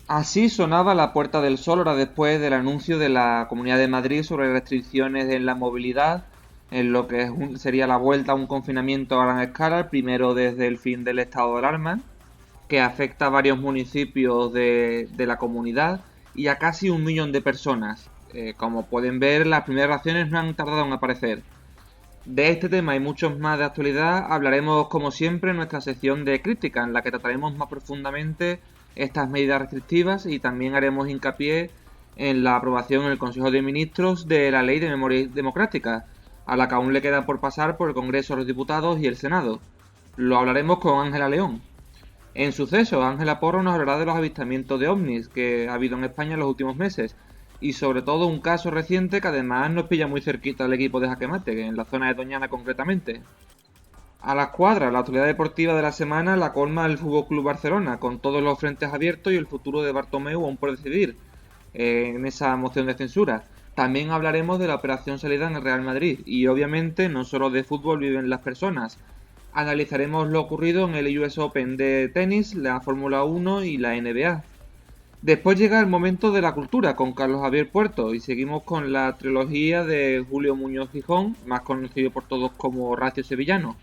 Así sonaba la Puerta del Sol horas después del anuncio de la Comunidad de Madrid sobre restricciones en la movilidad, en lo que sería la vuelta a un confinamiento a gran escala, el primero desde el fin del estado de alarma, que afecta a varios municipios de la comunidad y a casi 1 millón de personas. Como pueden ver, las primeras reacciones no han tardado en aparecer. De este tema y muchos más de actualidad hablaremos como siempre en nuestra sección de crítica, en la que trataremos más profundamente estas medidas restrictivas y también haremos hincapié en la aprobación en el Consejo de Ministros de la Ley de Memoria Democrática, a la que aún le queda por pasar por el Congreso de los Diputados y el Senado. Lo hablaremos con Ángela León. En Sucesos, Ángela Porro nos hablará de los avistamientos de ovnis que ha habido en España en los últimos meses y sobre todo un caso reciente que además nos pilla muy cerquita al equipo de Jaque Mate, en la zona de Doñana concretamente. A la escuadra, la actualidad deportiva de la semana la colma el Fútbol Club Barcelona, con todos los frentes abiertos y el futuro de Bartomeu aún por decidir en esa moción de censura. También hablaremos de la operación salida en el Real Madrid y obviamente no solo de fútbol viven las personas. Analizaremos lo ocurrido en el US Open de tenis, la Fórmula 1 y la NBA. Después llega el momento de la cultura con Carlos Javier Puerto y seguimos con la trilogía de Julio Muñoz Gijón, más conocido por todos como Ratio Sevillano.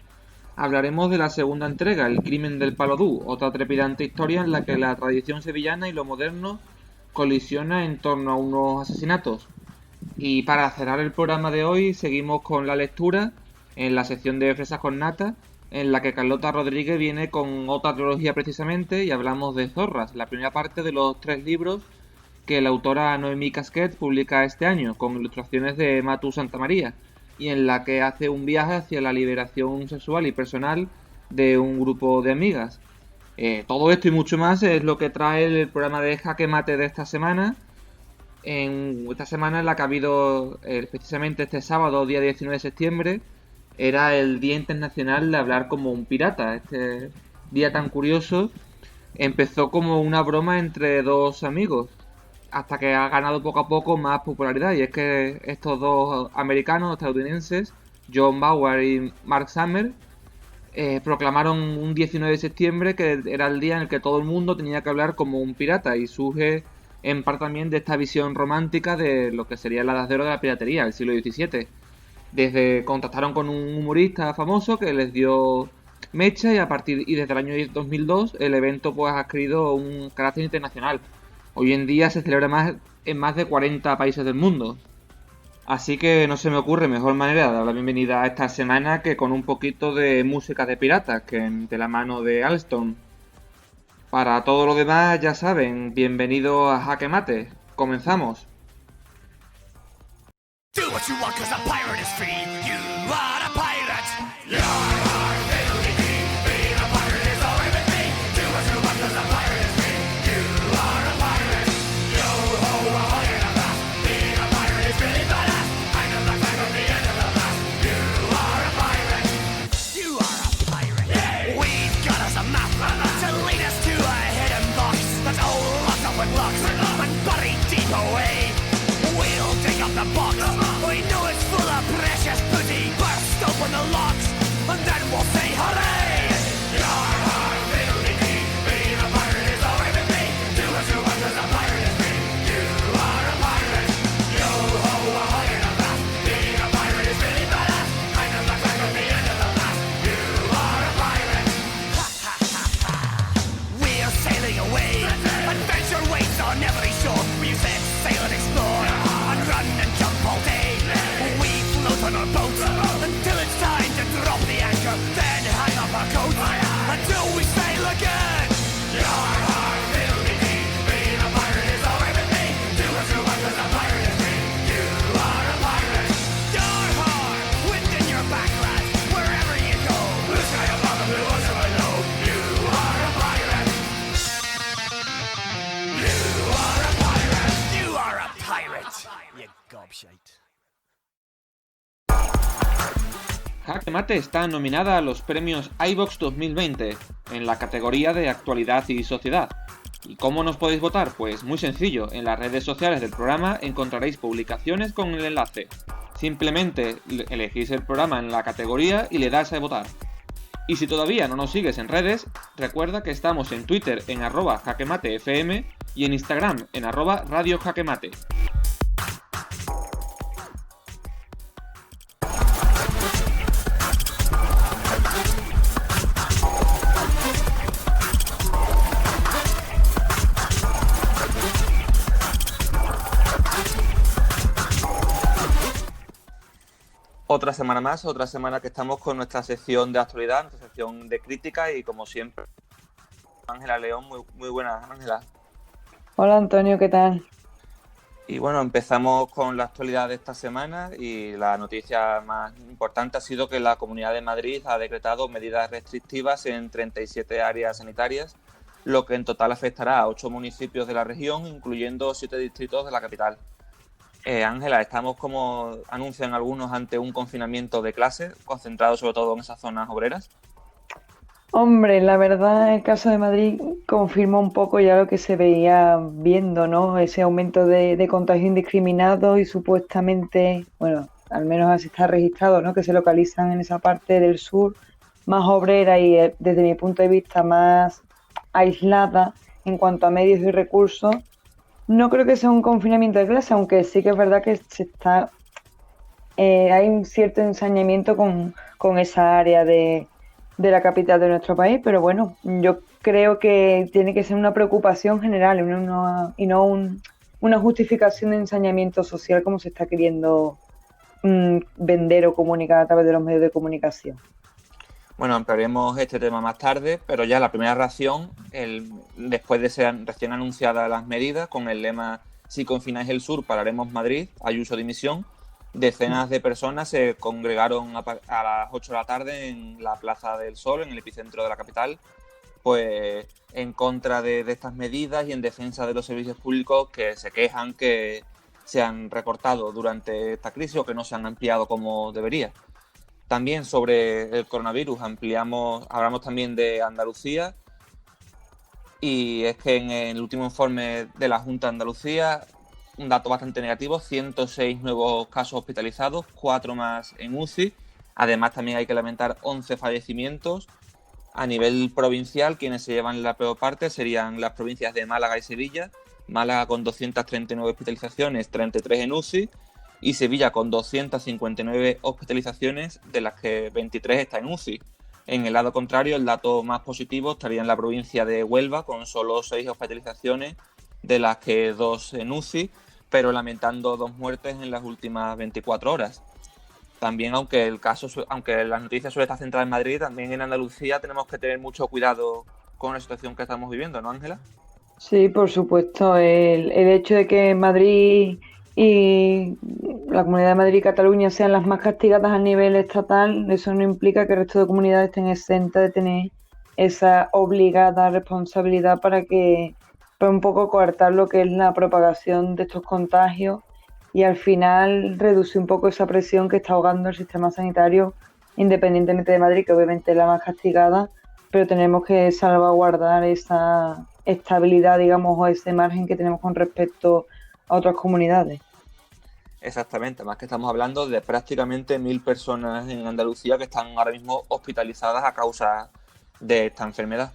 Hablaremos de la segunda entrega, El crimen del Paladú, otra trepidante historia en la que la tradición sevillana y lo moderno colisiona en torno a unos asesinatos. Y para cerrar el programa de hoy seguimos con la lectura en la sección de Fresas con Nata, en la que Carlota Rodríguez viene con otra trilogía precisamente y hablamos de Zorras, la primera parte de los 3 libros que la autora Noemí Casquet publica este año, con ilustraciones de Matu Santamaría, y en la que hace un viaje hacia la liberación sexual y personal de un grupo de amigas. Todo esto y mucho más es lo que trae el programa de Jaque Mate de esta semana. En esta semana en la que ha habido precisamente este sábado, día 19 de septiembre, era el Día Internacional de Hablar como un Pirata. Este día tan curioso empezó como una broma entre 2 amigos, hasta que ha ganado poco a poco más popularidad, y es que estos 2 americanos estadounidenses, John Bauer y Mark Summer, proclamaron un 19 de septiembre que era el día en el que todo el mundo tenía que hablar como un pirata, y surge en parte también de esta visión romántica de lo que sería la edad de oro de la piratería, el siglo XVII. Contactaron con un humorista famoso que les dio mecha y desde el año 2002 el evento pues ha adquirido un carácter internacional. Hoy en día se celebra en más de 40 países del mundo. Así que no se me ocurre mejor manera de dar la bienvenida a esta semana que con un poquito de música de piratas, que de la mano de Alston. Para todo lo demás, ya saben, bienvenido a Jaque Mate. Comenzamos. Do what you want 'cause a pirate is free. You are a pirate. Being a pirate is alright with me. Do what you want 'cause a pirate is free. You are a pirate. Yo ho, ahoy in a blast. Being a pirate is really badass. I'm the black flag on the end of the mast. You are a pirate. You are a pirate. Yay. We've got us a map to lead us to a hidden box that's all locked up with locks and buried deep away. We'll dig up the box. We know it's full of precious booty sugar, then hang up our coats until we sail again. Your heart will be deep, being a pirate is alright with me. Do what you want 'cause a pirate is me. You are a pirate. Your heart within your back, lad, wherever you go. Blue sky above and blue ocean below. You are a pirate. You are a pirate. You are a pirate. You gobshite. Jaque Mate está nominada a los premios iVox 2020 en la categoría de Actualidad y Sociedad. ¿Y cómo nos podéis votar? Pues muy sencillo, en las redes sociales del programa encontraréis publicaciones con el enlace. Simplemente elegís el programa en la categoría y le das a votar. Y si todavía no nos sigues en redes, recuerda que estamos en Twitter en @jaquematefm y en Instagram en @radiojaquemate. Otra semana más, otra semana que estamos con nuestra sección de actualidad, nuestra sección de crítica y como siempre, Ángela León, muy buena, Ángela. Hola Antonio, ¿qué tal? Y bueno, empezamos con la actualidad de esta semana y la noticia más importante ha sido que la Comunidad de Madrid ha decretado medidas restrictivas en 37 áreas sanitarias, lo que en total afectará a 8 municipios de la región, incluyendo 7 distritos de la capital. Ángela, estamos, como anuncian algunos, ante un confinamiento de clase, concentrado sobre todo en esas zonas obreras. Hombre, la verdad el caso de Madrid confirma un poco ya lo que se veía viendo, ¿no? Ese aumento de contagio indiscriminado y supuestamente, bueno, al menos así está registrado, ¿no? Que se localizan en esa parte del sur más obrera y desde mi punto de vista más aislada en cuanto a medios y recursos. No creo que sea un confinamiento de clase, aunque sí que es verdad que hay un cierto ensañamiento con esa área de la capital de nuestro país, pero bueno, yo creo que tiene que ser una preocupación general y no una justificación de ensañamiento social como se está queriendo vender o comunicar a través de los medios de comunicación. Bueno, ampliaremos este tema más tarde, pero ya la primera reacción, después de ser recién anunciadas las medidas, con el lema "Si confináis el sur, pararemos Madrid", Ayuso dimisión, decenas de personas se congregaron a las 8 de la tarde en la Plaza del Sol, en el epicentro de la capital, pues en contra de estas medidas y en defensa de los servicios públicos que se quejan que se han recortado durante esta crisis o que no se han ampliado como debería. También sobre el coronavirus hablamos también de Andalucía, y es que en el último informe de la Junta de Andalucía, un dato bastante negativo, 106 nuevos casos hospitalizados, 4 más en UCI. Además también hay que lamentar 11 fallecimientos. A nivel provincial, quienes se llevan la peor parte serían las provincias de Málaga y Sevilla. Málaga con 239 hospitalizaciones, 33 en UCI. Y Sevilla con 259 hospitalizaciones, de las que 23 están en UCI. En el lado contrario, el dato más positivo estaría en la provincia de Huelva, con solo 6 hospitalizaciones, de las que 2 en UCI, pero lamentando 2 muertes en las últimas 24 horas. También, aunque las noticias suelen estar centradas en Madrid, también en Andalucía tenemos que tener mucho cuidado con la situación que estamos viviendo, ¿no, Ángela? Sí, por supuesto. El hecho de que Madrid y la Comunidad de Madrid y Cataluña sean las más castigadas a nivel estatal, eso no implica que el resto de comunidades estén exentas de tener esa obligada responsabilidad para un poco coartar lo que es la propagación de estos contagios y al final reducir un poco esa presión que está ahogando el sistema sanitario, independientemente de Madrid, que obviamente es la más castigada, pero tenemos que salvaguardar esa estabilidad, digamos, o ese margen que tenemos con respecto a otras comunidades. Exactamente, más que estamos hablando de prácticamente 1.000 personas en Andalucía que están ahora mismo hospitalizadas a causa de esta enfermedad.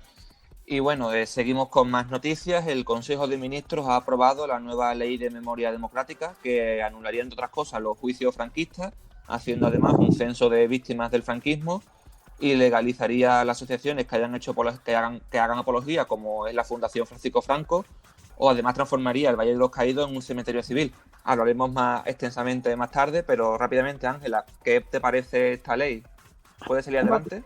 Y bueno, seguimos con más noticias. El Consejo de Ministros ha aprobado la nueva Ley de Memoria Democrática, que anularía, entre otras cosas, los juicios franquistas, haciendo además un censo de víctimas del franquismo, y legalizaría las asociaciones que hagan apología, como es la Fundación Francisco Franco, o además transformaría el Valle de los Caídos en un cementerio civil. Hablaremos más extensamente más tarde, pero rápidamente, Ángela, ¿qué te parece esta ley? ¿Puede salir adelante?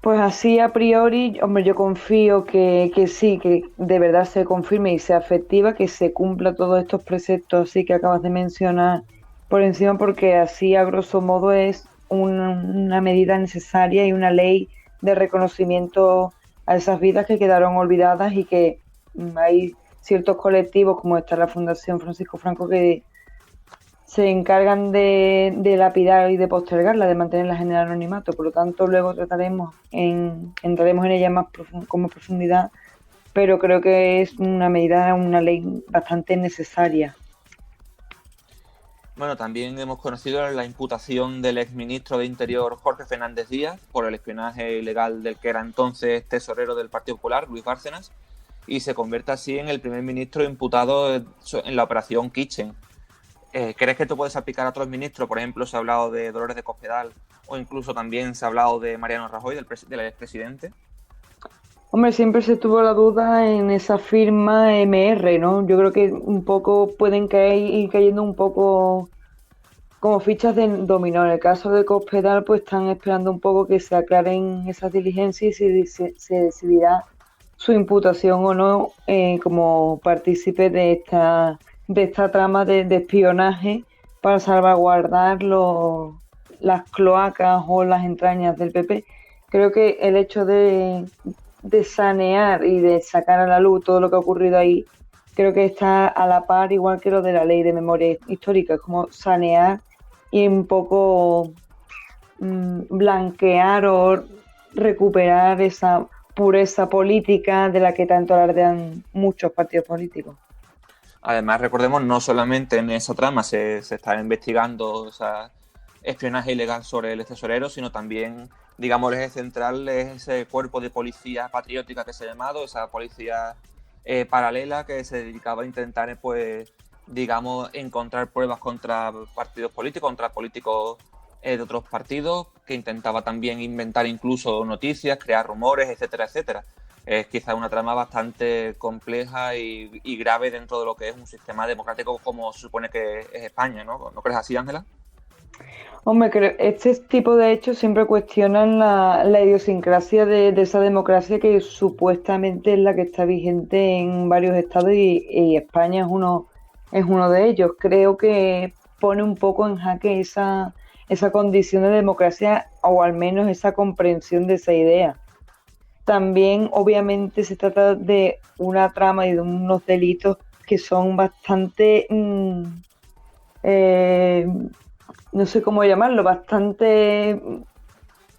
Pues así a priori, hombre, yo confío que sí, que de verdad se confirme y sea efectiva, que se cumpla todos estos preceptos así que acabas de mencionar por encima, porque así a grosso modo es una medida necesaria y una ley de reconocimiento a esas vidas que quedaron olvidadas y que hay ciertos colectivos, como está la Fundación Francisco Franco, que se encargan de lapidar y de postergarla, de mantenerlas en el anonimato. Por lo tanto, luego entraremos en ella más como profundidad, pero creo que es una medida, una ley bastante necesaria. Bueno, también hemos conocido la imputación del exministro de Interior Jorge Fernández Díaz por el espionaje ilegal del que era entonces tesorero del Partido Popular, Luis Bárcenas, y se convierte así en el primer ministro imputado en la operación Kitchen. ¿Crees que esto puede aplicar a otros ministros? Por ejemplo, se ha hablado de Dolores de Cospedal o incluso también se ha hablado de Mariano Rajoy, del expresidente. Hombre, siempre se tuvo la duda en esa firma MR, ¿no? Yo creo que un poco pueden ir cayendo un poco como fichas de dominó. En el caso de Cospedal, pues están esperando un poco que se aclaren esas diligencias y se decidirá su imputación o no como partícipe de esta trama de espionaje para salvaguardar las cloacas o las entrañas del PP. Creo que el hecho de sanear y de sacar a la luz todo lo que ha ocurrido ahí, creo que está a la par, igual que lo de la ley de memoria histórica, es como sanear y un poco blanquear o recuperar esa pureza política de la que tanto alardean muchos partidos políticos. Además, recordemos, no solamente en esa trama se está investigando espionaje ilegal sobre el tesorero, sino también, digamos, el eje central es ese cuerpo de policía patriótica que se ha llamado, esa policía paralela que se dedicaba a intentar, pues, digamos, encontrar pruebas contra partidos políticos, contra políticos de otros partidos, que intentaba también inventar incluso noticias, crear rumores, etcétera, etcétera. Es quizá una trama bastante compleja y grave dentro de lo que es un sistema democrático como se supone que es España, ¿no? ¿No crees así, Ángela? Hombre, este tipo de hechos siempre cuestionan la idiosincrasia de esa democracia que supuestamente es la que está vigente en varios estados y España es uno de ellos. Creo que pone un poco en jaque esa condición de democracia o al menos esa comprensión de esa idea. También, obviamente, se trata de una trama y de unos delitos que son bastante eh, no sé cómo llamarlo, bastante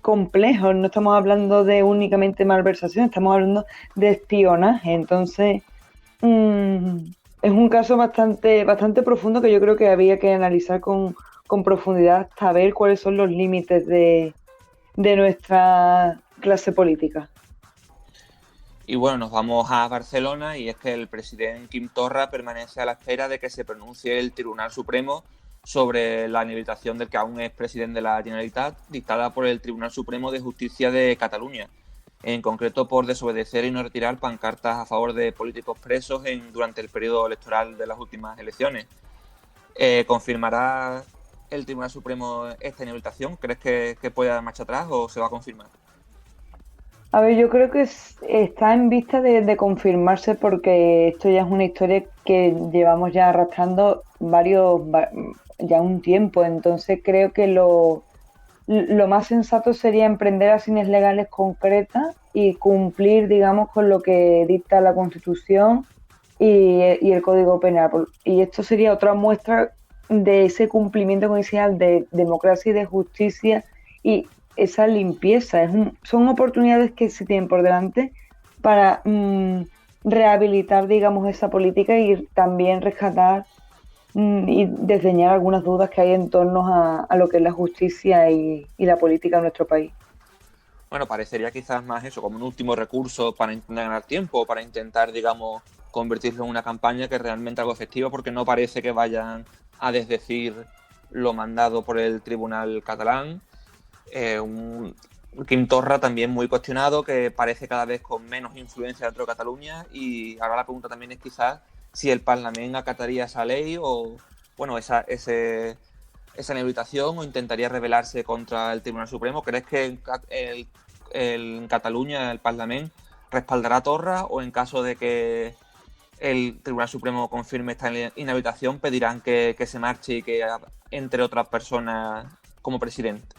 complejos. No estamos hablando de únicamente malversación, estamos hablando de espionaje. Entonces, mmm, es un caso bastante profundo que yo creo que había que analizar con profundidad hasta ver cuáles son los límites de nuestra clase política. Y bueno, nos vamos a Barcelona y es que el presidente Quim Torra permanece a la espera de que se pronuncie el Tribunal Supremo sobre la inhabilitación del que aún es presidente de la Generalitat, dictada por el Tribunal Supremo de Justicia de Cataluña, en concreto por desobedecer y no retirar pancartas a favor de políticos presos durante el periodo electoral de las últimas elecciones. ¿Confirmará el Tribunal Supremo esta inhabilitación? ¿Crees que puede dar marcha atrás o se va a confirmar? A ver, yo creo que está en vista de confirmarse porque esto ya es una historia que llevamos ya arrastrando ya un tiempo. Entonces creo que lo más sensato sería emprender acciones legales concretas y cumplir, digamos, con lo que dicta la Constitución y el Código Penal. Y esto sería otra muestra de ese cumplimiento inicial de democracia y de justicia y esa limpieza. Son oportunidades que se tienen por delante para rehabilitar, digamos, esa política y también rescatar y desdeñar algunas dudas que hay en torno a lo que es la justicia y la política en nuestro país. Bueno, parecería quizás más eso, como un último recurso para intentar ganar tiempo, para intentar, digamos, convertirlo en una campaña que es realmente algo efectivo, porque no parece que vayan a desdecir lo mandado por el Tribunal catalán. Un Quim Torra también muy cuestionado, que parece cada vez con menos influencia dentro de Cataluña, y ahora la pregunta también es quizás si el Parlamento acataría esa ley o, bueno, ese esa inhabilitación o intentaría rebelarse contra el Tribunal Supremo? ¿Crees que en Cataluña el Parlamento respaldará a Torra, o en caso de que el Tribunal Supremo confirme esta inhabilitación pedirán que se marche y que entre otras personas como presidente?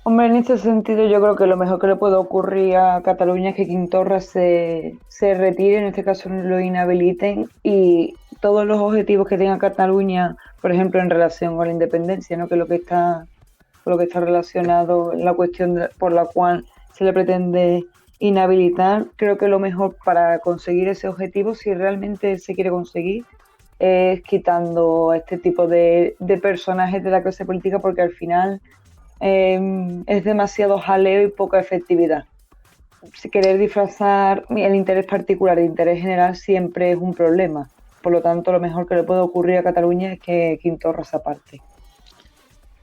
Hombre, en este sentido yo creo que lo mejor que le puede ocurrir a Cataluña es que Quim Torra se retire, en este caso lo inhabiliten, y todos los objetivos que tenga Cataluña, por ejemplo, en relación con la independencia, ¿no? Que es lo que está relacionado, la cuestión por la cual se le pretende inhabilitar, creo que lo mejor para conseguir ese objetivo, si realmente se quiere conseguir, es quitando a este tipo de personajes de la clase política, porque al final es demasiado jaleo y poca efectividad. Si querer disfrazar el interés particular de interés general siempre es un problema. Por lo tanto, lo mejor que le puede ocurrir a Cataluña es que Quim Torra se aparte.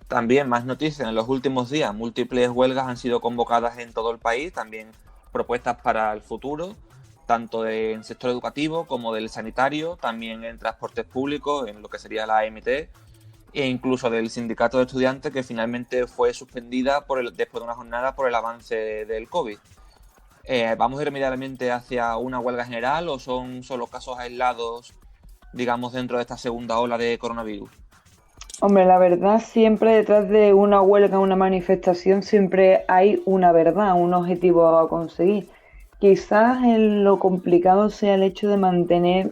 También más noticias. En los últimos días, múltiples huelgas han sido convocadas en todo el país, también propuestas para el futuro, tanto en sector educativo como del sanitario, también en transportes públicos, en lo que sería la AMT, e incluso del sindicato de estudiantes, que finalmente fue suspendida después de una jornada por el avance del COVID. ¿Vamos irremediablemente hacia una huelga general o son solo casos aislados, digamos, dentro de esta segunda ola de coronavirus? Hombre, la verdad, siempre detrás de una huelga, una manifestación, siempre hay una verdad, un objetivo a conseguir. Quizás lo complicado sea el hecho de mantener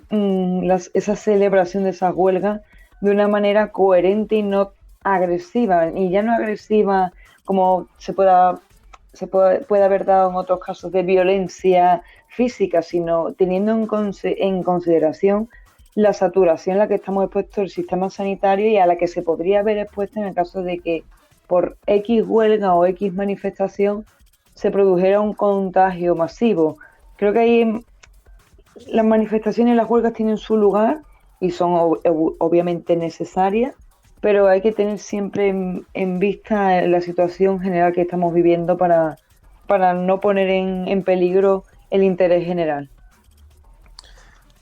esa celebración de esas huelgas de una manera coherente y no agresiva. Y ya no agresiva como puede haber dado en otros casos de violencia física, sino teniendo en consideración la saturación a la que estamos expuestos el sistema sanitario y a la que se podría haber expuesto en el caso de que por X huelga o X manifestación se produjera un contagio masivo. Creo que ahí las manifestaciones y las huelgas tienen su lugar y son obviamente necesarias, pero hay que tener siempre en vista la situación general que estamos viviendo para no poner en peligro el interés general.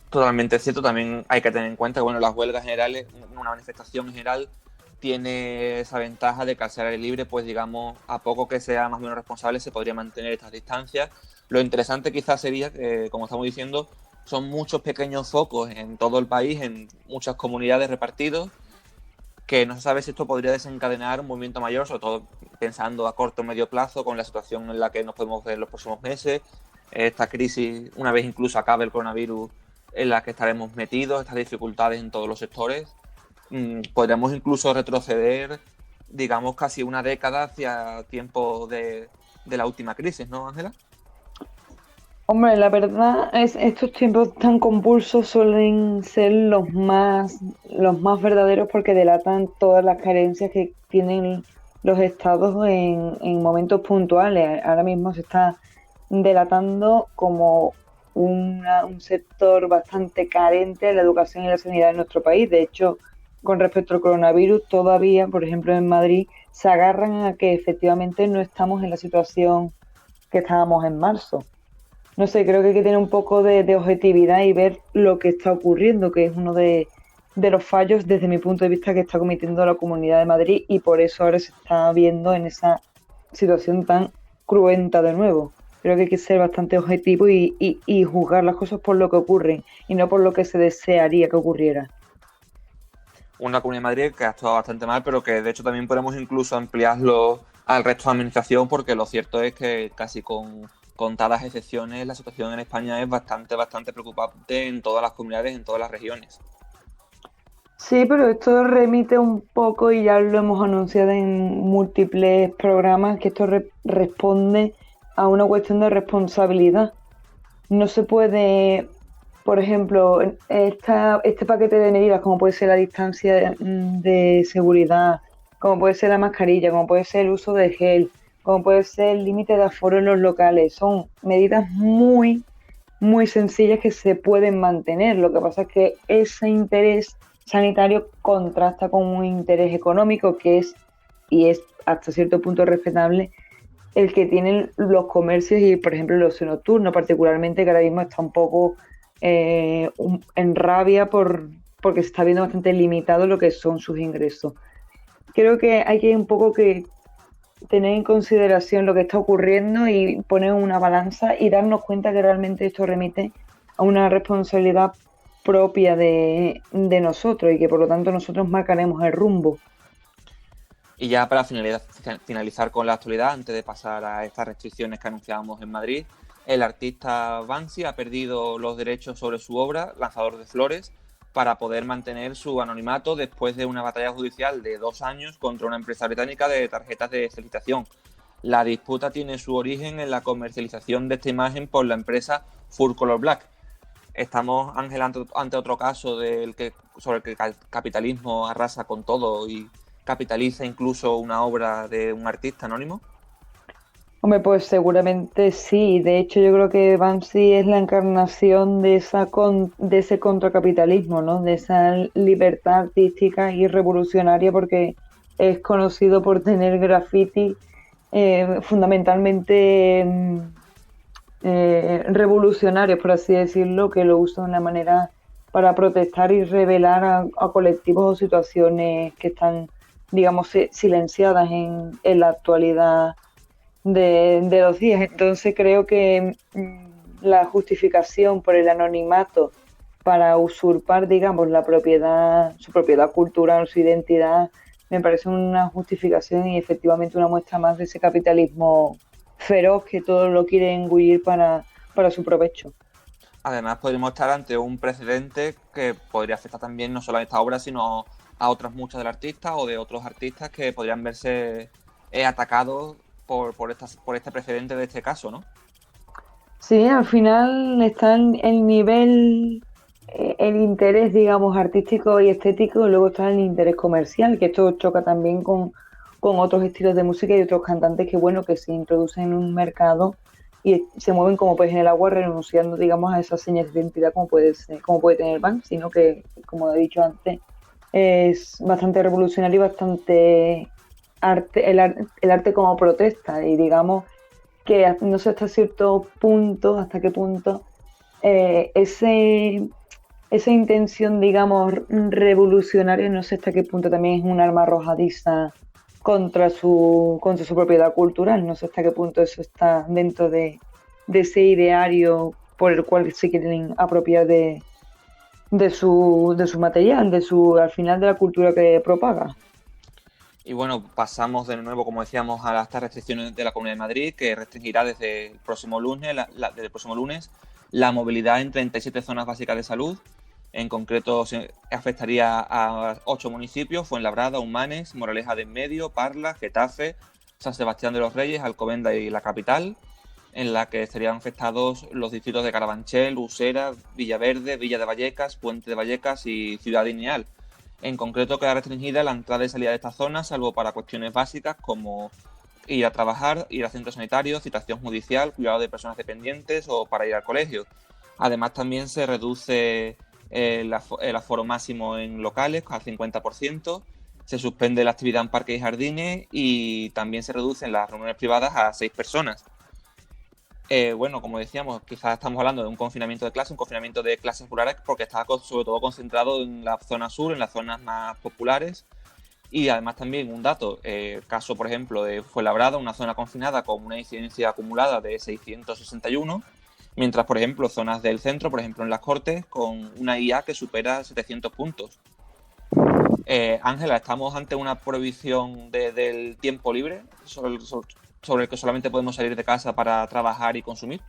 Totalmente cierto. También hay que tener en cuenta que las huelgas generales, una manifestación general, tiene esa ventaja de que al ser aire libre, pues digamos, a poco que sea más o menos responsable, se podría mantener estas distancias. Lo interesante quizás sería que, como estamos diciendo, son muchos pequeños focos en todo el país, en muchas comunidades repartidos, que no se sabe si esto podría desencadenar un movimiento mayor, sobre todo pensando a corto o medio plazo con la situación en la que nos podemos ver en los próximos meses, esta crisis, una vez incluso acabe el coronavirus, en la que estaremos metidos, estas dificultades en todos los sectores. Podríamos incluso retroceder, digamos, casi una década hacia tiempo de la última crisis, ¿no, Ángela? Hombre, la verdad es estos tiempos tan convulsos suelen ser los más verdaderos porque delatan todas las carencias que tienen los estados en momentos puntuales. Ahora mismo se está delatando como un sector bastante carente de la educación y la sanidad en nuestro país. De hecho, con respecto al coronavirus, todavía, por ejemplo, en Madrid, se agarran a que efectivamente no estamos en la situación que estábamos en marzo. No sé, creo que hay que tener un poco de objetividad y ver lo que está ocurriendo, que es uno de los fallos, desde mi punto de vista, que está cometiendo la Comunidad de Madrid, y por eso ahora se está viendo en esa situación tan cruenta de nuevo. Creo que hay que ser bastante objetivo y juzgar las cosas por lo que ocurren y no por lo que se desearía que ocurriera. Una Comunidad de Madrid que ha actuado bastante mal, pero que de hecho también podemos incluso ampliarlo al resto de la administración, porque lo cierto es que casi con contadas excepciones la situación en España es bastante preocupante en todas las comunidades, en todas las regiones. Sí, pero esto remite un poco, y ya lo hemos anunciado en múltiples programas, que esto responde a una cuestión de responsabilidad. No se puede, por ejemplo, este paquete de medidas, como puede ser la distancia de seguridad, como puede ser la mascarilla, como puede ser el uso de gel, como puede ser el límite de aforo en los locales, son medidas muy, muy sencillas que se pueden mantener. Lo que pasa es que ese interés sanitario contrasta con un interés económico que es hasta cierto punto respetable, el que tienen los comercios y, por ejemplo, el ocio nocturno, particularmente, que ahora mismo está un poco en rabia porque se está viendo bastante limitado lo que son sus ingresos. creo que hay que un poco que tener en consideración lo que está ocurriendo y poner una balanza y darnos cuenta que realmente esto remite a una responsabilidad propia de nosotros y que por lo tanto nosotros marcaremos el rumbo. Y ya para finalizar con la actualidad, antes de pasar a estas restricciones que anunciábamos en Madrid, el artista Banksy ha perdido los derechos sobre su obra, Lanzador de Flores, para poder mantener su anonimato después de una batalla judicial de 2 años contra una empresa británica de tarjetas de felicitación. La disputa tiene su origen en la comercialización de esta imagen por la empresa Full Color Black. Estamos, Ángel, ante otro caso sobre el que el capitalismo arrasa con todo y capitaliza incluso una obra de un artista anónimo. Hombre, pues seguramente sí. De hecho, yo creo que Banksy es la encarnación de ese contracapitalismo, ¿no? De esa libertad artística y revolucionaria, porque es conocido por tener graffiti fundamentalmente revolucionarios, por así decirlo, que lo usan de una manera para protestar y revelar a colectivos o situaciones que están, digamos, silenciadas en la actualidad de los días. Entonces creo que la justificación por el anonimato para usurpar, digamos, su propiedad cultural, su identidad, me parece una justificación y efectivamente una muestra más de ese capitalismo feroz que todo lo quiere engullir para su provecho. Además, podríamos estar ante un precedente que podría afectar también no solo a esta obra, sino a otras muchas del artista o de otros artistas que podrían verse atacados por este precedente de este caso, ¿no? Sí, al final está el nivel, el interés, digamos, artístico y estético, y luego está el interés comercial, que esto choca también con otros estilos de música y otros cantantes que, bueno, que se introducen en un mercado y se mueven como pez en el agua, renunciando, digamos, a esas señas de identidad como puede tener Banksy, sino que, como he dicho antes, es bastante revolucionario y bastante el arte como protesta, y digamos que no sé hasta cierto punto, hasta qué punto esa intención, digamos, revolucionaria, no sé hasta qué punto también es un arma arrojadiza contra su propiedad cultural, no sé hasta qué punto eso está dentro de ese ideario por el cual se quieren apropiar de su material, al final de la cultura que propaga. Y bueno, pasamos de nuevo, como decíamos, a estas restricciones de la Comunidad de Madrid, que restringirá desde el próximo lunes, la movilidad en 37 zonas básicas de salud. En concreto, se afectaría a 8 municipios: Fuenlabrada, Humanes, Moraleja de Enmedio, Parla, Getafe, San Sebastián de los Reyes, Alcobendas y la capital, en la que estarían afectados los distritos de Carabanchel, Usera, Villaverde, Villa de Vallecas, Puente de Vallecas y Ciudad Lineal. En concreto, queda restringida la entrada y salida de esta zona, salvo para cuestiones básicas como ir a trabajar, ir a centros sanitarios, citación judicial, cuidado de personas dependientes o para ir al colegio. Además, también se reduce el aforo máximo en locales al 50%, se suspende la actividad en parques y jardines y también se reducen las reuniones privadas a 6 personas. Bueno, como decíamos, quizás estamos hablando de un confinamiento de clases rurales, porque está sobre todo concentrado en la zona sur, en las zonas más populares. Y además también un dato, caso por ejemplo de Fuenlabrada, una zona confinada con una incidencia acumulada de 661, mientras por ejemplo zonas del centro, por ejemplo en Las Cortes, con una IA que supera 700 puntos. Ángela, ¿estamos ante una prohibición del tiempo libre sobre el que solamente podemos salir de casa para trabajar y consumir?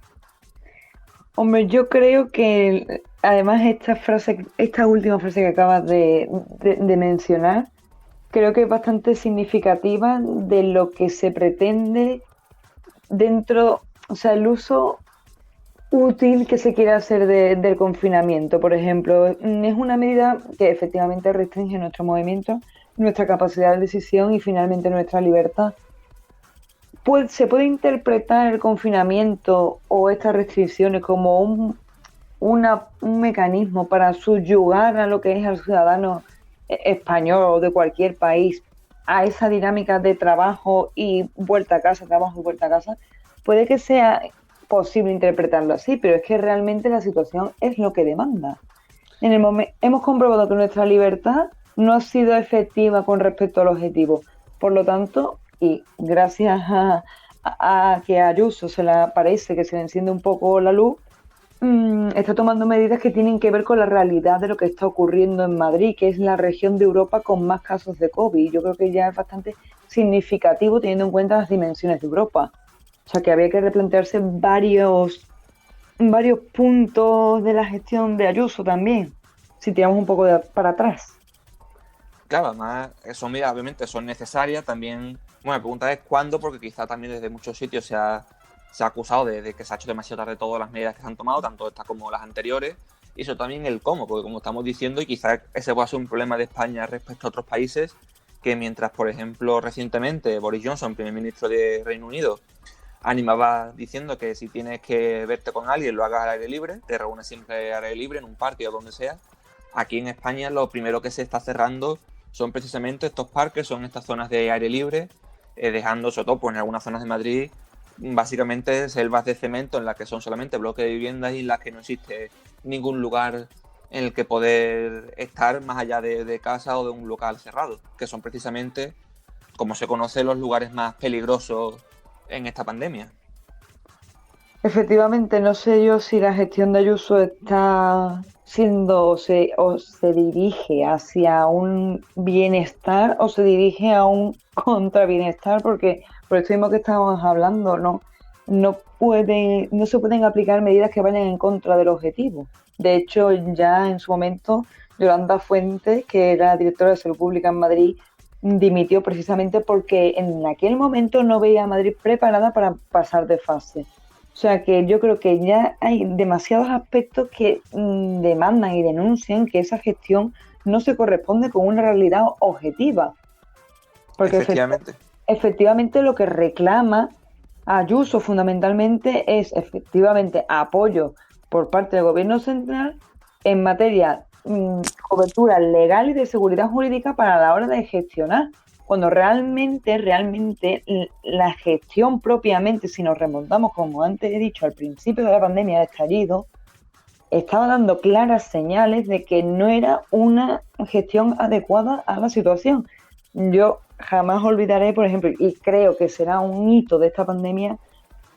Hombre, yo creo que además esta última frase que acabas de mencionar, creo que es bastante significativa de lo que se pretende dentro, o sea, el uso útil que se quiere hacer del confinamiento. Por ejemplo, es una medida que efectivamente restringe nuestro movimiento, nuestra capacidad de decisión y finalmente nuestra libertad. Se puede interpretar el confinamiento o estas restricciones como un mecanismo para subyugar a lo que es el ciudadano español o de cualquier país a esa dinámica de trabajo y vuelta a casa, trabajo y vuelta a casa. Puede que sea posible interpretarlo así, pero es que realmente la situación es lo que demanda. Hemos comprobado que nuestra libertad no ha sido efectiva con respecto al objetivo. Por lo tanto, y gracias a que a Ayuso se le parece que se le enciende un poco la luz, está tomando medidas que tienen que ver con la realidad de lo que está ocurriendo en Madrid, que es la región de Europa con más casos de COVID. Yo creo que ya es bastante significativo teniendo en cuenta las dimensiones de Europa. O sea que había que replantearse varios puntos de la gestión de Ayuso también, si tiramos un poco para atrás. Claro, además, son medidas obviamente son necesarias. También, bueno, la pregunta es cuándo, porque quizá también desde muchos sitios se ha acusado de que se ha hecho demasiado tarde todas las medidas que se han tomado, tanto estas como las anteriores, y eso también el cómo, porque como estamos diciendo, y quizás ese pueda ser un problema de España respecto a otros países, que mientras, por ejemplo, recientemente Boris Johnson, primer ministro de Reino Unido, animaba diciendo que si tienes que verte con alguien, lo hagas al aire libre, te reúnes siempre al aire libre, en un parque o donde sea. Aquí en España lo primero que se está cerrando son precisamente estos parques, son estas zonas de aire libre, dejando, sobre todo pues, en algunas zonas de Madrid, básicamente selvas de cemento en las que son solamente bloques de viviendas y en las que no existe ningún lugar en el que poder estar más allá de casa o de un local cerrado, que son precisamente, como se conoce, los lugares más peligrosos en esta pandemia. Efectivamente, no sé yo si la gestión de Ayuso está siendo o se dirige hacia un bienestar o se dirige a un contrabienestar, porque por esto mismo que estábamos hablando, no se pueden aplicar medidas que vayan en contra del objetivo. De hecho, ya en su momento, Yolanda Fuentes, que era directora de Salud Pública en Madrid, dimitió precisamente porque en aquel momento no veía a Madrid preparada para pasar de fase. O sea que yo creo que ya hay demasiados aspectos que demandan y denuncian que esa gestión no se corresponde con una realidad objetiva. Porque Efectivamente. efectivamente lo que reclama Ayuso fundamentalmente es efectivamente apoyo por parte del gobierno central en materia cobertura legal y de seguridad jurídica para la hora de gestionar, cuando realmente la gestión propiamente, si nos remontamos, como antes he dicho, al principio de la pandemia de estallido, estaba dando claras señales de que no era una gestión adecuada a la situación. Yo jamás olvidaré, por ejemplo, y creo que será un hito de esta pandemia,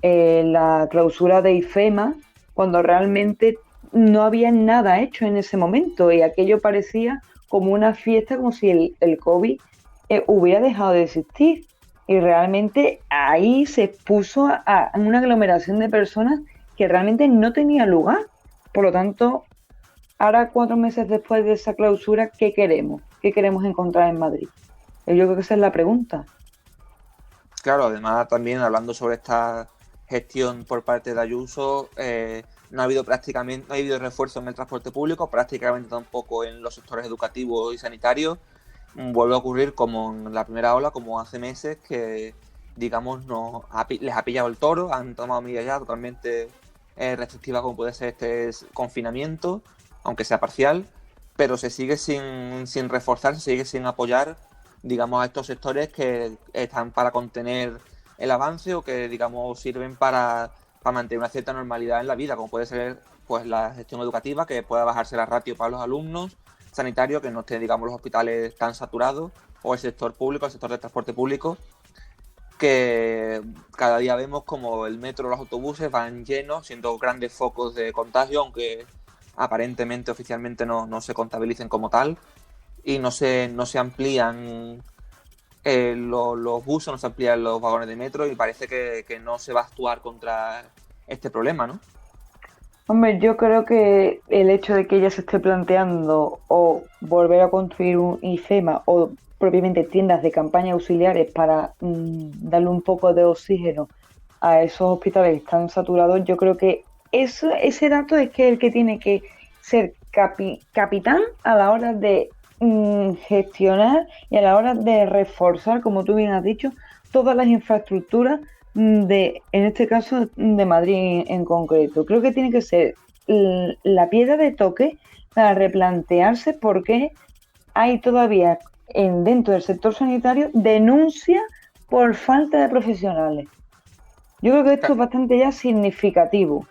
la clausura de IFEMA, cuando realmente no había nada hecho en ese momento y aquello parecía como una fiesta, como si el COVID hubiera dejado de existir. Y realmente ahí se expuso a una aglomeración de personas que realmente no tenía lugar. Por lo tanto, ahora 4 meses después de esa clausura, ¿qué queremos? ¿Qué queremos encontrar en Madrid? Yo creo que esa es la pregunta. Claro, además también hablando sobre esta gestión por parte de Ayuso, no ha habido refuerzo en el transporte público, prácticamente tampoco en los sectores educativos y sanitarios. Vuelve a ocurrir como en la primera ola, como hace meses, que digamos les ha pillado el toro, han tomado medidas ya totalmente restrictivas como puede ser este confinamiento, aunque sea parcial, pero se sigue sin reforzar, se sigue sin apoyar, digamos, a estos sectores que están para contener el avance o que, digamos, sirven para mantener una cierta normalidad en la vida, como puede ser pues la gestión educativa, que pueda bajarse la ratio para los alumnos, sanitario, que no esté, digamos, los hospitales tan saturados, o el sector público, el sector del transporte público, que cada día vemos como el metro, los autobuses van llenos, siendo grandes focos de contagio, aunque aparentemente, oficialmente no se contabilicen como tal, y no se amplían los buses, no se amplían los vagones de metro, y parece que no se va a actuar contra este problema, ¿no? Hombre, yo creo que el hecho de que ella se esté planteando o volver a construir un IFEMA o propiamente tiendas de campaña auxiliares para darle un poco de oxígeno a esos hospitales que están saturados, yo creo que ese dato es que el que tiene que ser capitán a la hora de gestionar y a la hora de reforzar, como tú bien has dicho, todas las infraestructuras en este caso, de Madrid en concreto. Creo que tiene que ser la piedra de toque para replantearse por qué hay todavía dentro del sector sanitario denuncia por falta de profesionales. Yo creo que esto es bastante ya significativo.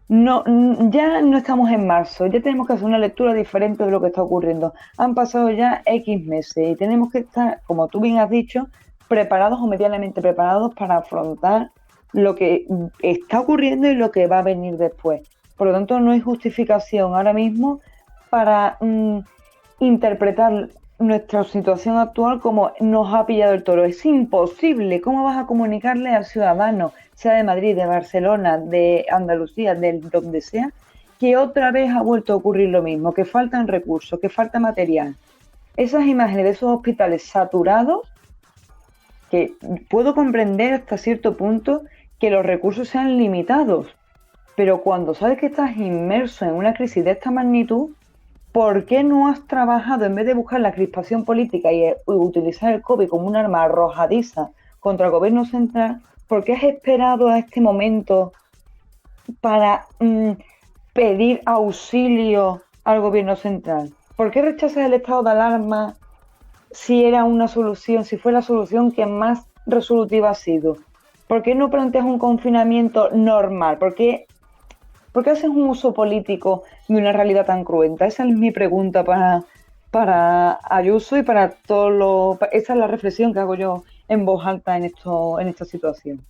No, ya no estamos en marzo, ya tenemos que hacer una lectura diferente de lo que está ocurriendo. Han pasado ya X meses y tenemos que estar, como tú bien has dicho, preparados o medianamente preparados para afrontar lo que está ocurriendo y lo que va a venir después. Por lo tanto, no hay justificación ahora mismo para interpretar nuestra situación actual como nos ha pillado el toro. Es imposible. ¿Cómo vas a comunicarle al ciudadano, sea de Madrid, de Barcelona, de Andalucía, de donde sea, que otra vez ha vuelto a ocurrir lo mismo, que faltan recursos, que falta material? Esas imágenes de esos hospitales saturados, que puedo comprender hasta cierto punto que los recursos sean limitados, pero cuando sabes que estás inmerso en una crisis de esta magnitud, ¿por qué no has trabajado, en vez de buscar la crispación política y utilizar el COVID como un arma arrojadiza contra el gobierno central? ¿Por qué has esperado a este momento para pedir auxilio al gobierno central? ¿Por qué rechazas el estado de alarma si era una solución, si fue la solución que más resolutiva ha sido? ¿Por qué no planteas un confinamiento normal? ¿Por qué haces un uso político de una realidad tan cruenta? Esa es mi pregunta para Ayuso y para todos los... Esa es la reflexión que hago yo en voz alta en esta situación.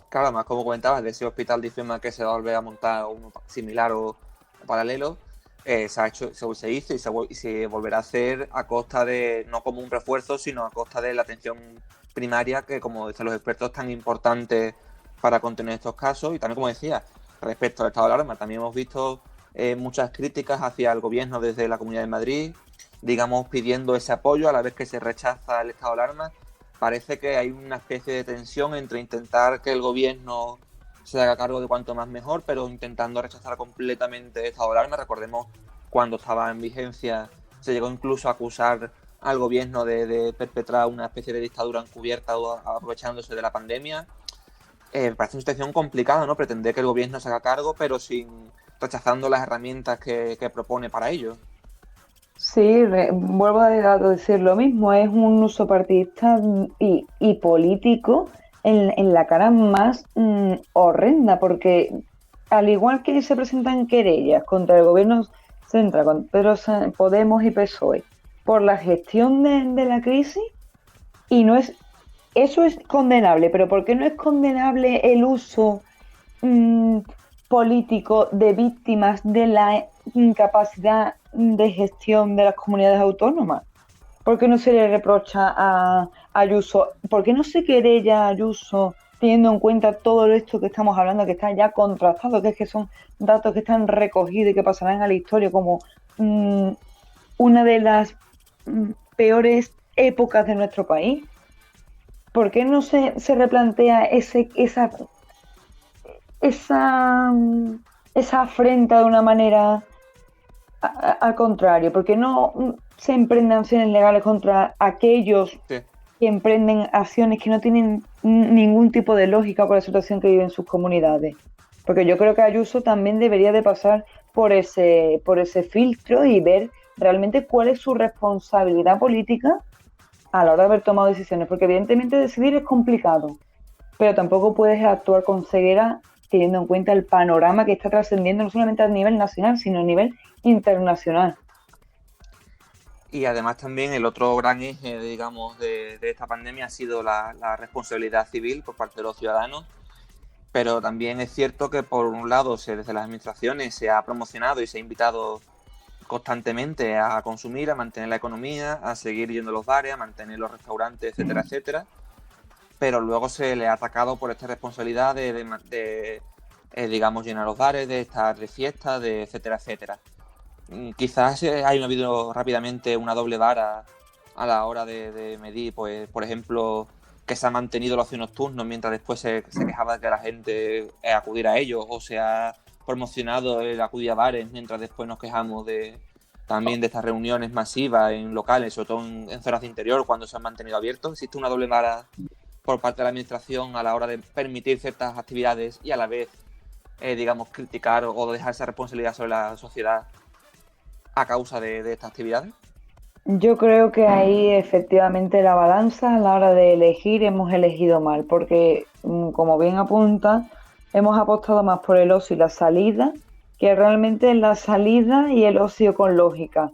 Claro, además, como comentabas, de ese hospital de IFEMA que se va a volver a montar uno similar o paralelo, se ha hecho, se hizo y se volverá a hacer a costa de, no como un refuerzo, sino a costa de la atención primaria, que como dicen los expertos, es tan importante para contener estos casos. Y también, como decía, respecto al estado de alarma, también hemos visto muchas críticas hacia el gobierno desde la Comunidad de Madrid, digamos, pidiendo ese apoyo a la vez que se rechaza el estado de alarma. Parece que hay una especie de tensión entre intentar que el gobierno se haga cargo de cuanto más mejor, pero intentando rechazar completamente el estado de alarma. Recordemos cuando estaba en vigencia, se llegó incluso a acusar al gobierno de perpetrar una especie de dictadura encubierta aprovechándose de la pandemia. Me parece una situación complicada, ¿no? Pretender que el gobierno se haga cargo, pero sin rechazando las herramientas que propone para ello. Sí, vuelvo a decir lo mismo, es un uso partidista y político en la cara más horrenda, porque al igual que se presentan querellas contra el gobierno central, con Podemos y PSOE, por la gestión de la crisis, y no es, eso es condenable, pero ¿por qué no es condenable el uso mm, político de víctimas de la incapacidad de gestión de las comunidades autónomas? ¿Por qué no se le reprocha a Ayuso? ¿Por qué no se querella a Ayuso teniendo en cuenta todo esto que estamos hablando, que está ya contrastado, que son datos que están recogidos y que pasarán a la historia como mm, una de las peores épocas de nuestro país? ¿Por qué no se replantea esa, esa afrenta de una manera al contrario? ¿Por qué no se emprenden acciones legales contra aquellos Sí. que emprenden acciones que no tienen ningún tipo de lógica con la situación que viven sus comunidades? Porque yo creo que Ayuso también debería de pasar por ese filtro y ver realmente cuál es su responsabilidad política a la hora de haber tomado decisiones, porque evidentemente decidir es complicado, pero tampoco puedes actuar con ceguera teniendo en cuenta el panorama que está trascendiendo no solamente a nivel nacional, sino a nivel internacional. Y además también el otro gran eje, digamos, de esta pandemia ha sido la responsabilidad civil por parte de los ciudadanos, pero también es cierto que por un lado desde las administraciones se ha promocionado y se ha invitado constantemente a consumir, a mantener la economía, a seguir yendo a los bares, a mantener los restaurantes, etcétera, etcétera, pero luego se le ha atacado por esta responsabilidad digamos, llenar los bares, de estar de fiesta, de etcétera, etcétera. Quizás haya habido rápidamente una doble vara a la hora de medir, pues, por ejemplo, que se ha mantenido el ocio nocturno mientras después se quejaba de que la gente acudiera a ellos, o se ha promocionado el acudir a bares mientras después nos quejamos también de estas reuniones masivas en locales, sobre todo en zonas de interior, cuando se han mantenido abiertos. Existe una doble vara por parte de la administración a la hora de permitir ciertas actividades y a la vez, digamos, criticar o dejar esa responsabilidad sobre la sociedad a causa de estas actividades. Yo creo que ahí efectivamente la balanza a la hora de elegir hemos elegido mal, porque como bien apunta, hemos apostado más por el ocio y la salida que realmente la salida y el ocio con lógica.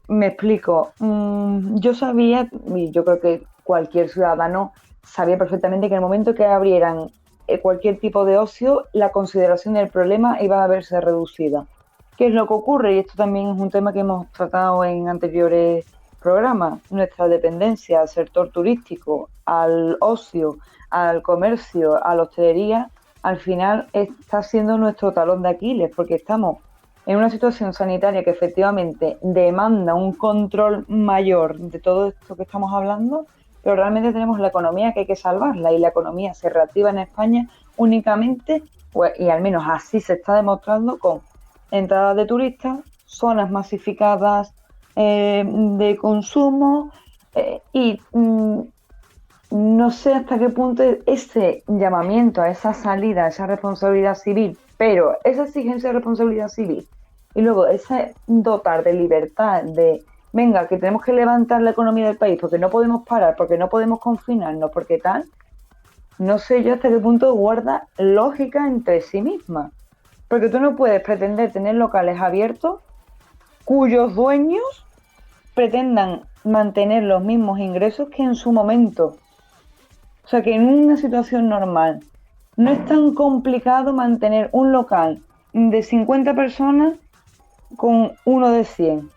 Me explico. Yo sabía, y yo creo que cualquier ciudadano sabía perfectamente que en el momento que abrieran cualquier tipo de ocio, la consideración del problema iba a verse reducida. ¿Qué es lo que ocurre? Y esto también es un tema que hemos tratado en anteriores programas. Nuestra dependencia al sector turístico, al ocio, al comercio, a la hostelería, al final está siendo nuestro talón de Aquiles, porque estamos en una situación sanitaria que efectivamente demanda un control mayor de todo esto que estamos hablando, pero realmente tenemos la economía que hay que salvarla y la economía se reactiva en España únicamente, pues, y al menos así se está demostrando con entradas de turistas, zonas masificadas de consumo y no sé hasta qué punto ese llamamiento a esa salida, a esa responsabilidad civil, pero esa exigencia de responsabilidad civil y luego ese dotar de libertad, de venga, que tenemos que levantar la economía del país porque no podemos parar, porque no podemos confinarnos, porque tal, no sé yo hasta qué punto guarda lógica entre sí misma. Porque tú no puedes pretender tener locales abiertos cuyos dueños pretendan mantener los mismos ingresos que en su momento. O sea que en una situación normal no es tan complicado mantener un local de 50 personas con uno de 100.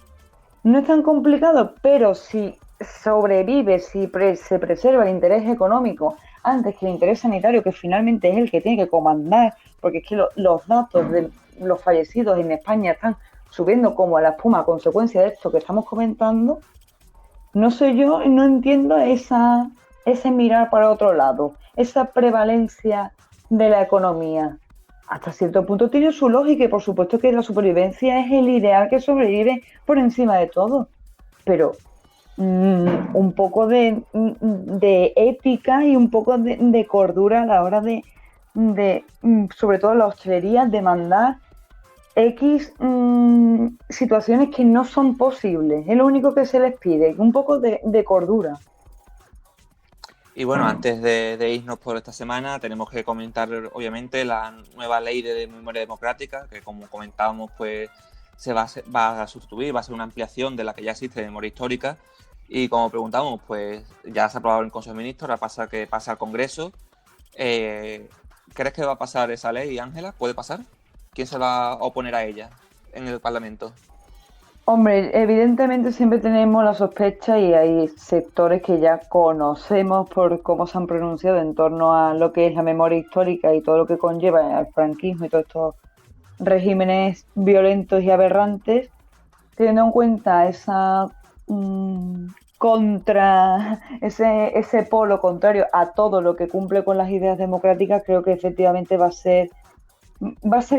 No es tan complicado, pero si sobrevive, si se preserva el interés económico antes que el interés sanitario, que finalmente es el que tiene que comandar, porque es que los datos de los fallecidos en España están subiendo como a la espuma a consecuencia de esto que estamos comentando, no sé yo, no entiendo ese mirar para otro lado, esa prevalencia de la economía. Hasta cierto punto tiene su lógica y por supuesto que la supervivencia es el ideal que sobrevive por encima de todo. Pero un poco de ética y un poco de cordura a la hora de sobre todo la hostelería, demandar X situaciones que no son posibles. Es lo único que se les pide, un poco de cordura. Y bueno, antes de irnos por esta semana, tenemos que comentar obviamente la nueva ley de memoria democrática, que como comentábamos, pues va a sustituir, va a ser una ampliación de la que ya existe de memoria histórica. Y como preguntamos, pues ya se ha aprobado en el Consejo de Ministros, ahora pasa que pasa al Congreso. ¿Crees que va a pasar esa ley, Ángela? ¿Puede pasar? ¿Quién se va a oponer a ella en el Parlamento? Hombre, evidentemente siempre tenemos la sospecha y hay sectores que ya conocemos por cómo se han pronunciado en torno a lo que es la memoria histórica y todo lo que conlleva el franquismo y todos estos regímenes violentos y aberrantes, teniendo en cuenta esa ese polo contrario a todo lo que cumple con las ideas democráticas, creo que efectivamente va a ser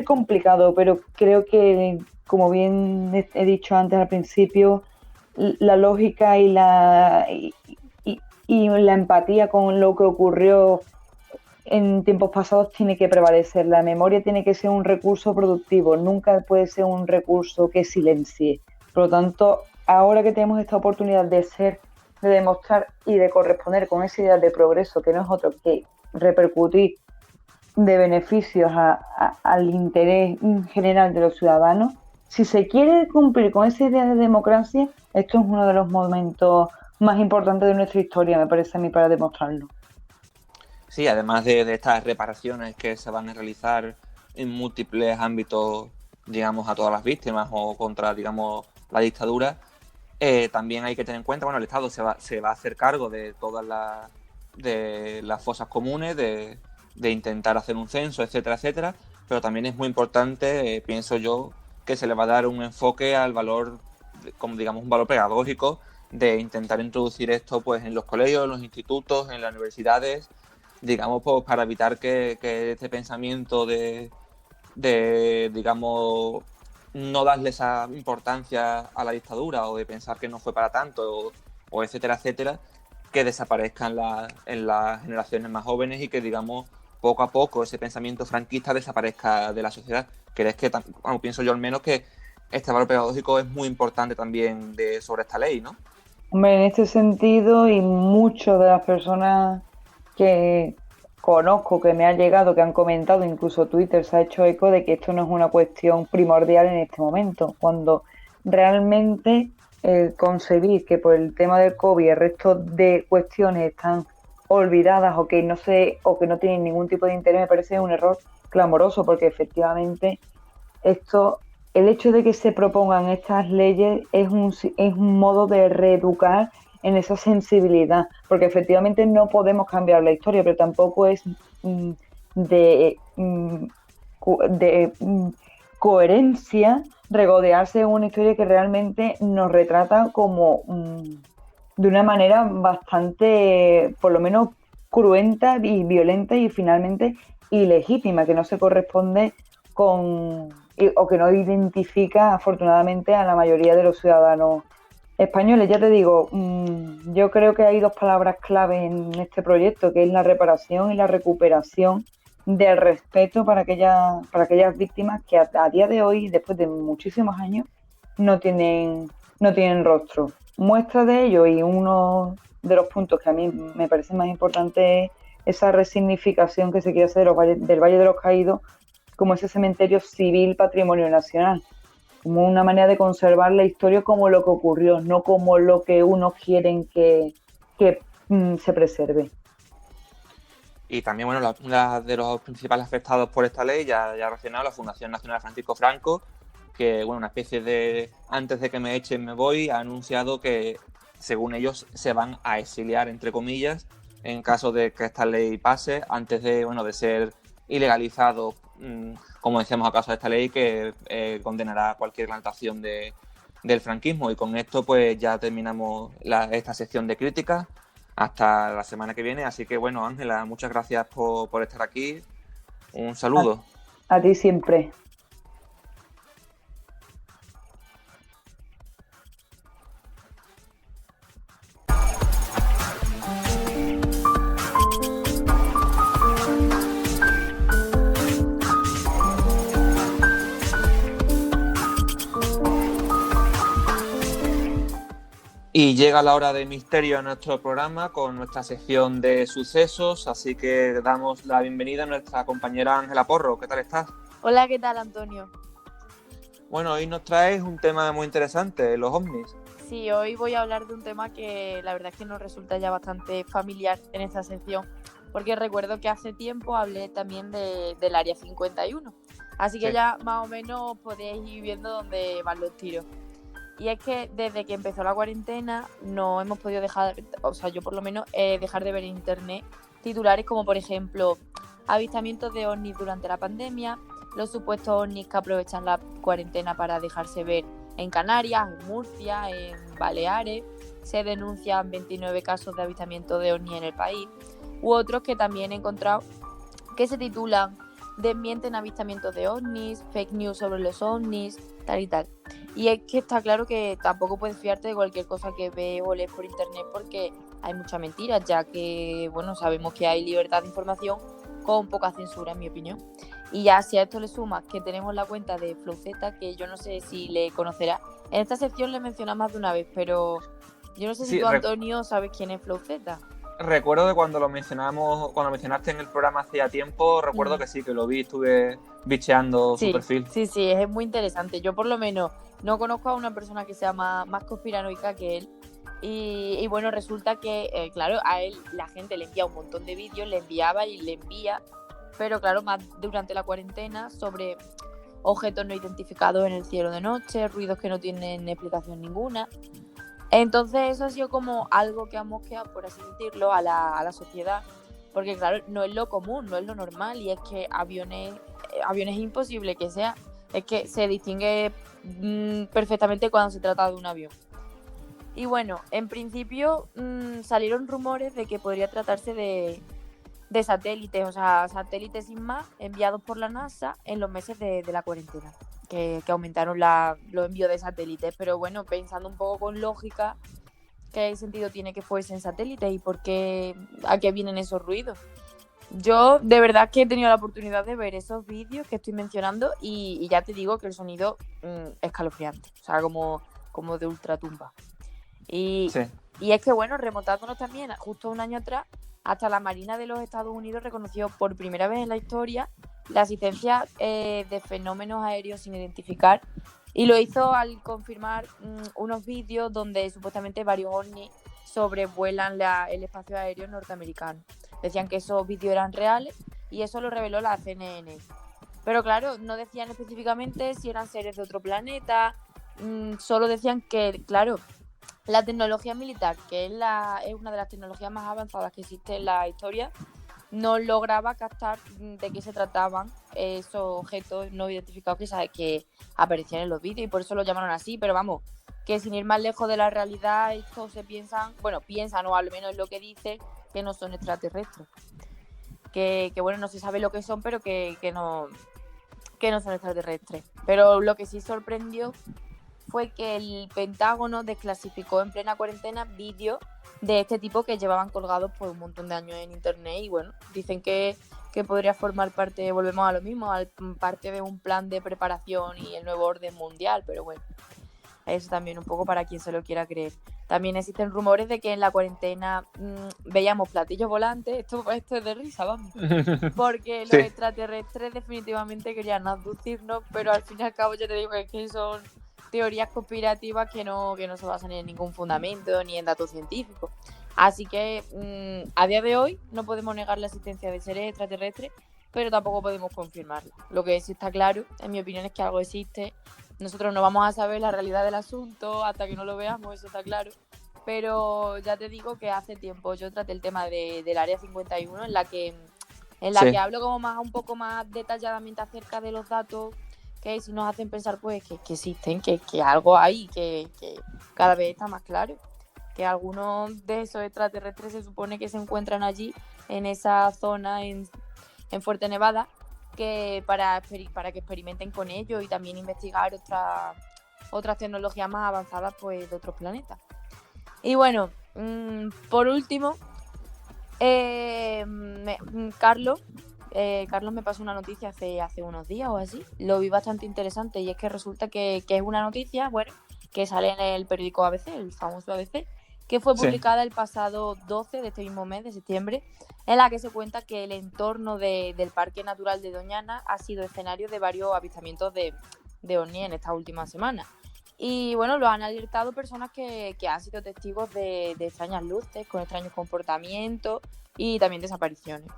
complicado, pero creo que, como bien he dicho antes al principio, la lógica y la empatía con lo que ocurrió en tiempos pasados tiene que prevalecer. La memoria tiene que ser un recurso productivo, nunca puede ser un recurso que silencie. Por lo tanto, ahora que tenemos esta oportunidad de demostrar y de corresponder con esa idea de progreso, que no es otro que repercutir de beneficios al interés general de los ciudadanos, si se quiere cumplir con esa idea de democracia, esto es uno de los momentos más importantes de nuestra historia, me parece a mí, para demostrarlo. Sí, además de estas reparaciones que se van a realizar en múltiples ámbitos, digamos, a todas las víctimas o contra, digamos, la dictadura, también hay que tener en cuenta, bueno, el Estado se va a hacer cargo de todas las fosas comunes, de intentar hacer un censo, etcétera, etcétera, pero también es muy importante, pienso yo, que se le va a dar un enfoque al valor, como digamos, un valor pedagógico de intentar introducir esto pues en los colegios, en los institutos, en las universidades, digamos, pues, para evitar que este pensamiento digamos, no darle esa importancia a la dictadura o de pensar que no fue para tanto o etcétera, etcétera, que desaparezca en las generaciones más jóvenes y que, digamos, poco a poco ese pensamiento franquista desaparezca de la sociedad. ¿Crees que, bueno, pienso yo al menos, que este valor pedagógico es muy importante también sobre esta ley, ¿no? Hombre, en este sentido, y muchas de las personas que conozco, que me ha llegado, que han comentado, incluso Twitter se ha hecho eco de que esto no es una cuestión primordial en este momento, cuando realmente concebir que por el tema del COVID el resto de cuestiones están olvidadas o que no tienen ningún tipo de interés me parece un error clamoroso, porque efectivamente esto, el hecho de que se propongan estas leyes es un modo de reeducar en esa sensibilidad, porque efectivamente no podemos cambiar la historia, pero tampoco es mm, de, mm, de coherencia regodearse en una historia que realmente nos retrata como de una manera bastante, por lo menos, cruenta y violenta y finalmente ilegítima, que no se corresponde o que no identifica afortunadamente a la mayoría de los ciudadanos españoles. Ya te digo, yo creo que hay dos palabras clave en este proyecto, que es la reparación y la recuperación del respeto para aquellas víctimas que a día de hoy, después de muchísimos años, no tienen rostro. Muestra de ello, y uno de los puntos que a mí me parece más importante, es esa resignificación que se quiere hacer del Valle de los Caídos como ese cementerio civil patrimonio nacional, como una manera de conservar la historia como lo que ocurrió, no como lo que unos quieren que se preserve. Y también, bueno, una de los principales afectados por esta ley, ya relacionado, la Fundación Nacional Francisco Franco, que, bueno, una especie de antes de que me echen me voy, ha anunciado que, según ellos, se van a exiliar, entre comillas, en caso de que esta ley pase, antes de, bueno, de ser ilegalizado, como decíamos a causa de esta ley, que condenará cualquier plantación del franquismo. Y con esto pues ya terminamos esta sección de críticas hasta la semana que viene. Así que, bueno, Ángela, muchas gracias por estar aquí. Un saludo. A ti siempre. Y llega la hora de misterio a nuestro programa con nuestra sección de sucesos, así que damos la bienvenida a nuestra compañera Ángela Porro. ¿Qué tal estás? Hola, ¿qué tal, Antonio? Bueno, hoy nos traes un tema muy interesante, los ovnis. Sí, hoy voy a hablar de un tema que la verdad es que nos resulta ya bastante familiar en esta sección, porque recuerdo que hace tiempo hablé también del Área 51, así que Sí. ya más o menos podéis ir viendo dónde van los tiros. Y es que desde que empezó la cuarentena no hemos podido dejar, o sea, yo por lo menos, dejar de ver en internet titulares como, por ejemplo, avistamientos de ovnis durante la pandemia, los supuestos ovnis que aprovechan la cuarentena para dejarse ver en Canarias, en Murcia, en Baleares. Se denuncian 29 casos de avistamiento de ovnis en el país, u otros que también he encontrado que se titulan "Desmienten avistamientos de ovnis", "Fake news sobre los ovnis", tal y tal. Y es que está claro que tampoco puedes fiarte de cualquier cosa que ves o lees por internet, porque hay mucha mentira, ya que, bueno, sabemos que hay libertad de información con poca censura, en mi opinión. Y ya si a esto le sumas que tenemos la cuenta de Flowzeta, que yo no sé si le conocerá. En esta sección le menciona más de una vez, pero yo no sé si Sí, tú, Antonio, sabes quién es Flowzeta. recuerdo que cuando lo mencionaste en el programa hacía tiempo, recuerdo que sí, que lo vi, estuve bicheando su perfil. Sí, es muy interesante. Yo por lo menos no conozco a una persona que sea más conspiranoica que él. Y bueno, resulta que, claro, a él la gente le envía un montón de vídeos, le enviaba y le envía, pero claro, más durante la cuarentena, sobre objetos no identificados en el cielo de noche, ruidos que no tienen explicación ninguna. Entonces eso ha sido como algo que ha mosqueado, por así decirlo, a la sociedad, porque claro, no es lo común, no es lo normal, y es que aviones es imposible que sea, es que se distingue perfectamente cuando se trata de un avión. Y bueno, en principio salieron rumores de que podría tratarse de satélites, o sea, satélites sin más, enviados por la NASA en los meses de la cuarentena, que aumentaron los envíos de satélites. Pero bueno, pensando un poco con lógica, ¿qué sentido tiene que fuesen satélites y a qué vienen esos ruidos? Yo de verdad que he tenido la oportunidad de ver esos vídeos que estoy mencionando y ya te digo que el sonido es escalofriante, o sea, como de ultratumba. Sí. Y es que bueno, remontándonos también justo un año atrás, Hasta la Marina de los Estados Unidos reconoció por primera vez en la historia la existencia de fenómenos aéreos sin identificar, y lo hizo al confirmar unos vídeos donde supuestamente varios ovnis sobrevuelan el espacio aéreo norteamericano. Decían que esos vídeos eran reales y eso lo reveló la CNN. Pero claro, no decían específicamente si eran seres de otro planeta, solo decían que, claro, la tecnología militar, que es una de las tecnologías más avanzadas que existe en la historia, no lograba captar de qué se trataban esos objetos no identificados que aparecían en los vídeos, y por eso lo llamaron así. Pero vamos, que sin ir más lejos de la realidad, estos se piensan, o al menos es lo que dicen, que no son extraterrestres. Que bueno, no se sabe lo que son, pero que no son extraterrestres. Pero lo que sí sorprendió fue que el Pentágono desclasificó en plena cuarentena vídeos de este tipo que llevaban colgados por un montón de años en internet, y bueno, dicen que podría formar parte, volvemos a lo mismo, parte de un plan de preparación y el nuevo orden mundial, pero bueno, eso también un poco para quien se lo quiera creer. También existen rumores de que en la cuarentena veíamos platillos volantes, esto es de risa, vamos, porque los extraterrestres definitivamente querían abducirnos, pero al fin y al cabo ya te digo que son teorías conspirativas que no se basan en ningún fundamento ni en datos científicos. Así que a día de hoy no podemos negar la existencia de seres extraterrestres, pero tampoco podemos confirmarla. Lo que sí está claro, en mi opinión, es que algo existe. Nosotros no vamos a saber la realidad del asunto hasta que no lo veamos, eso está claro. Pero ya te digo que hace tiempo yo traté el tema del Área 51, en la que que hablo como un poco más detalladamente acerca de los datos que si nos hacen pensar pues que existen, que algo hay, que cada vez está más claro, que algunos de esos extraterrestres se supone que se encuentran allí en esa zona en Fuerte Nevada, que para que experimenten con ellos y también investigar otras tecnologías más avanzadas pues de otros planetas. Y bueno, por último, Carlos me pasó una noticia hace unos días o así. Lo vi bastante interesante, y es que resulta que es una noticia, bueno, que sale en el periódico ABC, el famoso ABC, que fue publicada el pasado 12 de este mismo mes de septiembre, en la que se cuenta que el entorno del Parque Natural de Doñana ha sido escenario de varios avistamientos de ovnis en estas últimas semanas. Y bueno, lo han alertado personas que han sido testigos de extrañas luces, con extraños comportamientos y también desapariciones.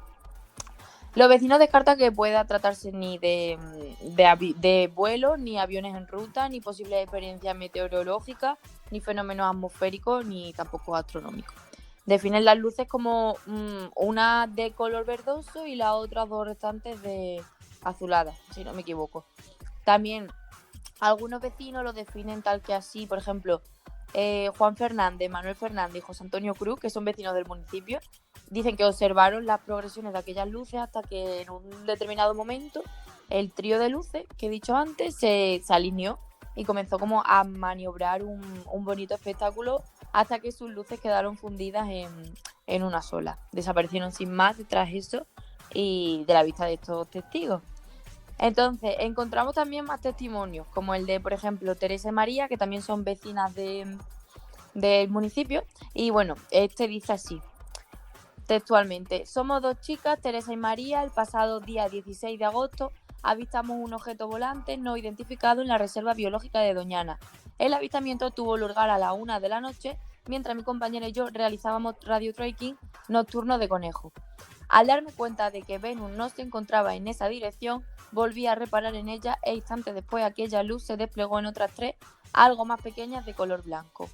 Los vecinos descartan que pueda tratarse ni de vuelos, ni aviones en ruta, ni posibles experiencias meteorológicas, ni fenómenos atmosféricos, ni tampoco astronómicos. Definen las luces como una de color verdoso y las otras dos restantes de azuladas, si no me equivoco. También algunos vecinos lo definen tal que así, por ejemplo, Juan Fernández, Manuel Fernández y José Antonio Cruz, que son vecinos del municipio, dicen que observaron las progresiones de aquellas luces hasta que en un determinado momento el trío de luces que he dicho antes se alineó y comenzó como a maniobrar un bonito espectáculo hasta que sus luces quedaron fundidas en una sola. Desaparecieron sin más tras eso y de la vista de estos testigos. Entonces, encontramos también más testimonios, como el de, por ejemplo, Teresa y María, que también son vecinas del municipio. Y bueno, este dice así, textualmente: somos dos chicas, Teresa y María. El pasado día 16 de agosto avistamos un objeto volante no identificado en la Reserva Biológica de Doñana. El avistamiento tuvo lugar a la 1 de la noche, mientras mi compañera y yo realizábamos radio tracking nocturno de conejo. Al darme cuenta de que Venus no se encontraba en esa dirección, volví a reparar en ella e instantes después aquella luz se desplegó en otras tres, algo más pequeñas de color blanco.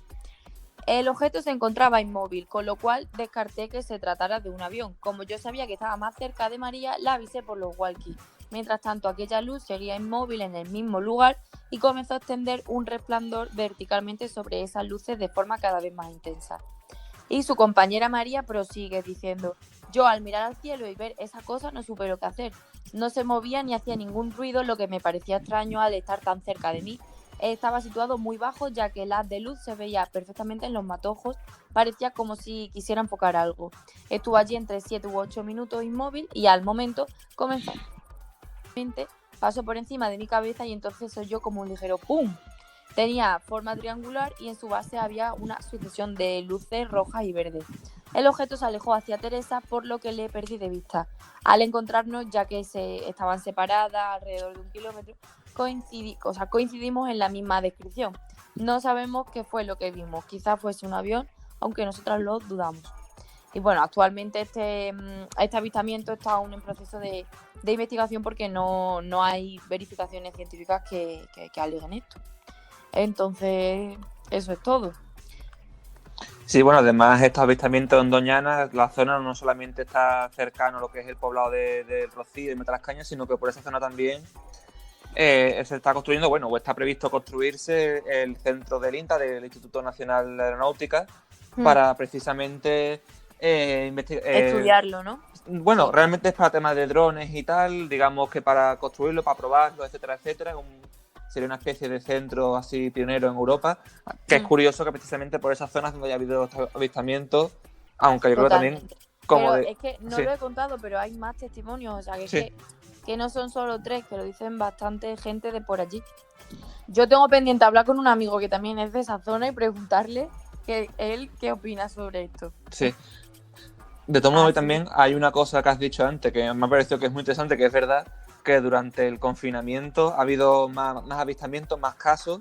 El objeto se encontraba inmóvil, con lo cual descarté que se tratara de un avión. Como yo sabía que estaba más cerca de María, la avisé por los walkies. Mientras tanto, aquella luz seguía inmóvil en el mismo lugar y comenzó a extender un resplandor verticalmente sobre esas luces de forma cada vez más intensa. Y su compañera María prosigue diciendo: yo al mirar al cielo y ver esa cosa no supe lo que hacer. No se movía ni hacía ningún ruido, lo que me parecía extraño al estar tan cerca de mí. Estaba situado muy bajo, ya que el haz de luz se veía perfectamente en los matojos, parecía como si quisiera enfocar algo. Estuvo allí entre 7 u 8 minutos inmóvil y al momento comenzó. Pasó por encima de mi cabeza y entonces oyó como un ligero ¡pum! Tenía forma triangular y en su base había una sucesión de luces rojas y verdes. el objeto se alejó hacia Teresa, por lo que le perdí de vista. Al encontrarnos, ya que estaban separadas alrededor de 1 kilómetro, coincidimos en la misma descripción. No sabemos qué fue lo que vimos, quizás fuese un avión, aunque nosotras lo dudamos. Y bueno, actualmente este avistamiento está aún en proceso de investigación porque no hay verificaciones científicas que aleguen esto. Entonces, eso es todo. Sí, bueno, además estos avistamientos en Doñana, la zona no solamente está cercano a lo que es el poblado de Rocío y Matalascañas, sino que por esa zona también se está construyendo, bueno, o está previsto construirse el centro del INTA, del Instituto Nacional de Aeronáutica, para precisamente estudiarlo, ¿no? Bueno, Sí. realmente es para temas de drones y tal, digamos que para construirlo, para probarlo, etcétera, etcétera. Sería una especie de centro así pionero en Europa, que es curioso que precisamente por esas zonas donde haya habido avistamientos, aunque yo creo que también como pero es que no sí. lo he contado, pero hay más testimonios, o sea, que, Sí. es que no son solo 3, que lo dicen bastante gente de por allí. Yo tengo pendiente hablar con un amigo que también es de esa zona y preguntarle él qué opina sobre esto. Sí. De todos modos, también hay una cosa que has dicho antes que me ha parecido que es muy interesante, que es verdad que durante el confinamiento ha habido más avistamientos, más casos,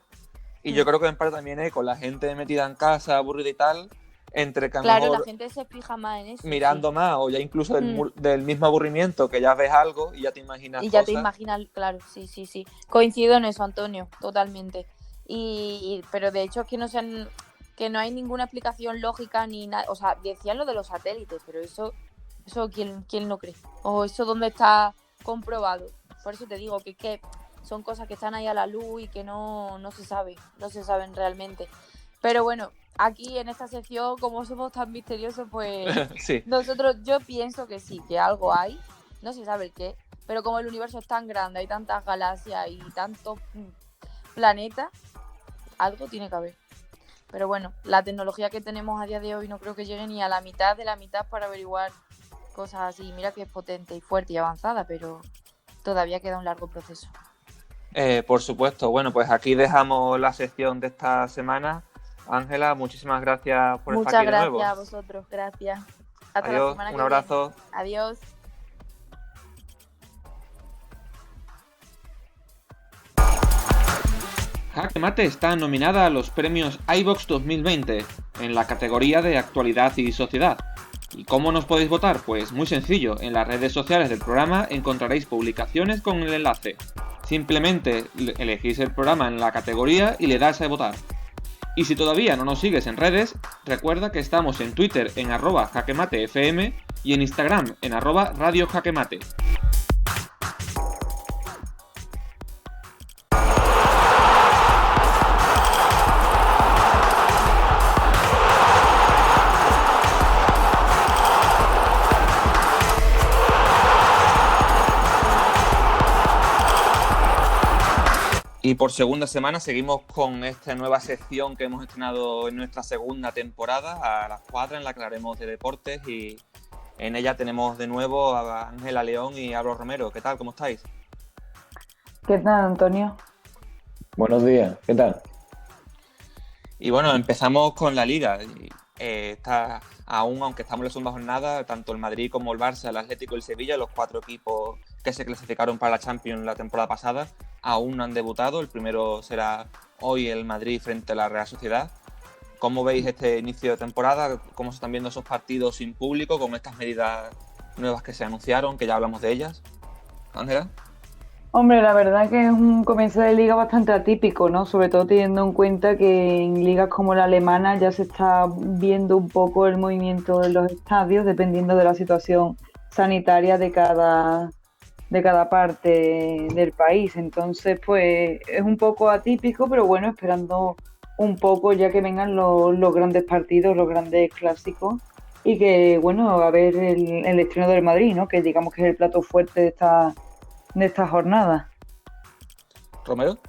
y yo creo que en parte también con la gente metida en casa, aburrida y tal, entre que a lo Claro, mejor la gente se fija más en eso. mirando más, o ya incluso del mismo aburrimiento, que ya ves algo y ya te imaginas y ya cosas. te imaginas, claro, sí. Coincido en eso, Antonio, totalmente. Pero de hecho es que no hay ninguna explicación lógica ni nada. O sea, decían lo de los satélites, pero eso ¿quién no cree? O eso dónde está comprobado. Por eso te digo que son cosas que están ahí a la luz y que no se saben realmente. Pero bueno, aquí en esta sección, como somos tan misteriosos, pues Sí. yo pienso que sí, que algo hay, no se sabe el qué, pero como el universo es tan grande, hay tantas galaxias y tantos planetas, algo tiene que haber. Pero bueno, la tecnología que tenemos a día de hoy no creo que llegue ni a la mitad de la mitad para averiguar cosas así. Mira que es potente y fuerte y avanzada, pero todavía queda un largo proceso. Por supuesto. Bueno, pues aquí dejamos la sección de esta semana. Ángela, muchísimas gracias por estar aquí de nuevo. Muchas gracias a vosotros, gracias. Hasta Adiós, la semana que un abrazo. viene. Adiós. Jaque Mate está nominada a los premios iVox 2020 en la categoría de actualidad y sociedad. ¿Y cómo nos podéis votar? Pues muy sencillo, en las redes sociales del programa encontraréis publicaciones con el enlace. Simplemente elegís el programa en la categoría y le das a votar. Y si todavía no nos sigues en redes, recuerda que estamos en Twitter en @jaquematefm y en Instagram en @radiojaquemate. Y por segunda semana seguimos con esta nueva sección que hemos estrenado en nuestra segunda temporada, a las 4, en la que hablaremos de deportes, y en ella tenemos de nuevo a Ángela León y a Álvaro Romero. ¿Qué tal? ¿Cómo estáis? ¿Qué tal, Antonio? Buenos días, ¿qué tal? Y bueno, empezamos con la Liga. Está aún, aunque estamos en la segunda jornada, tanto el Madrid como el Barça, el Atlético y el Sevilla, los 4 equipos que se clasificaron para la Champions la temporada pasada, aún no han debutado. El primero será hoy el Madrid frente a la Real Sociedad. ¿Cómo veis este inicio de temporada? ¿Cómo se están viendo esos partidos sin público con estas medidas nuevas que se anunciaron, que ya hablamos de ellas? Ángela. Hombre, la verdad que es un comienzo de liga bastante atípico, ¿no? Sobre todo teniendo en cuenta que en ligas como la alemana ya se está viendo un poco el movimiento de los estadios dependiendo de la situación sanitaria de cada parte del país. Entonces, pues es un poco atípico, pero bueno, esperando un poco ya que vengan los grandes partidos, los grandes clásicos y que, bueno, a ver el estreno del Madrid, ¿no? Que digamos que es el plato fuerte de esta jornada. ¿Romero?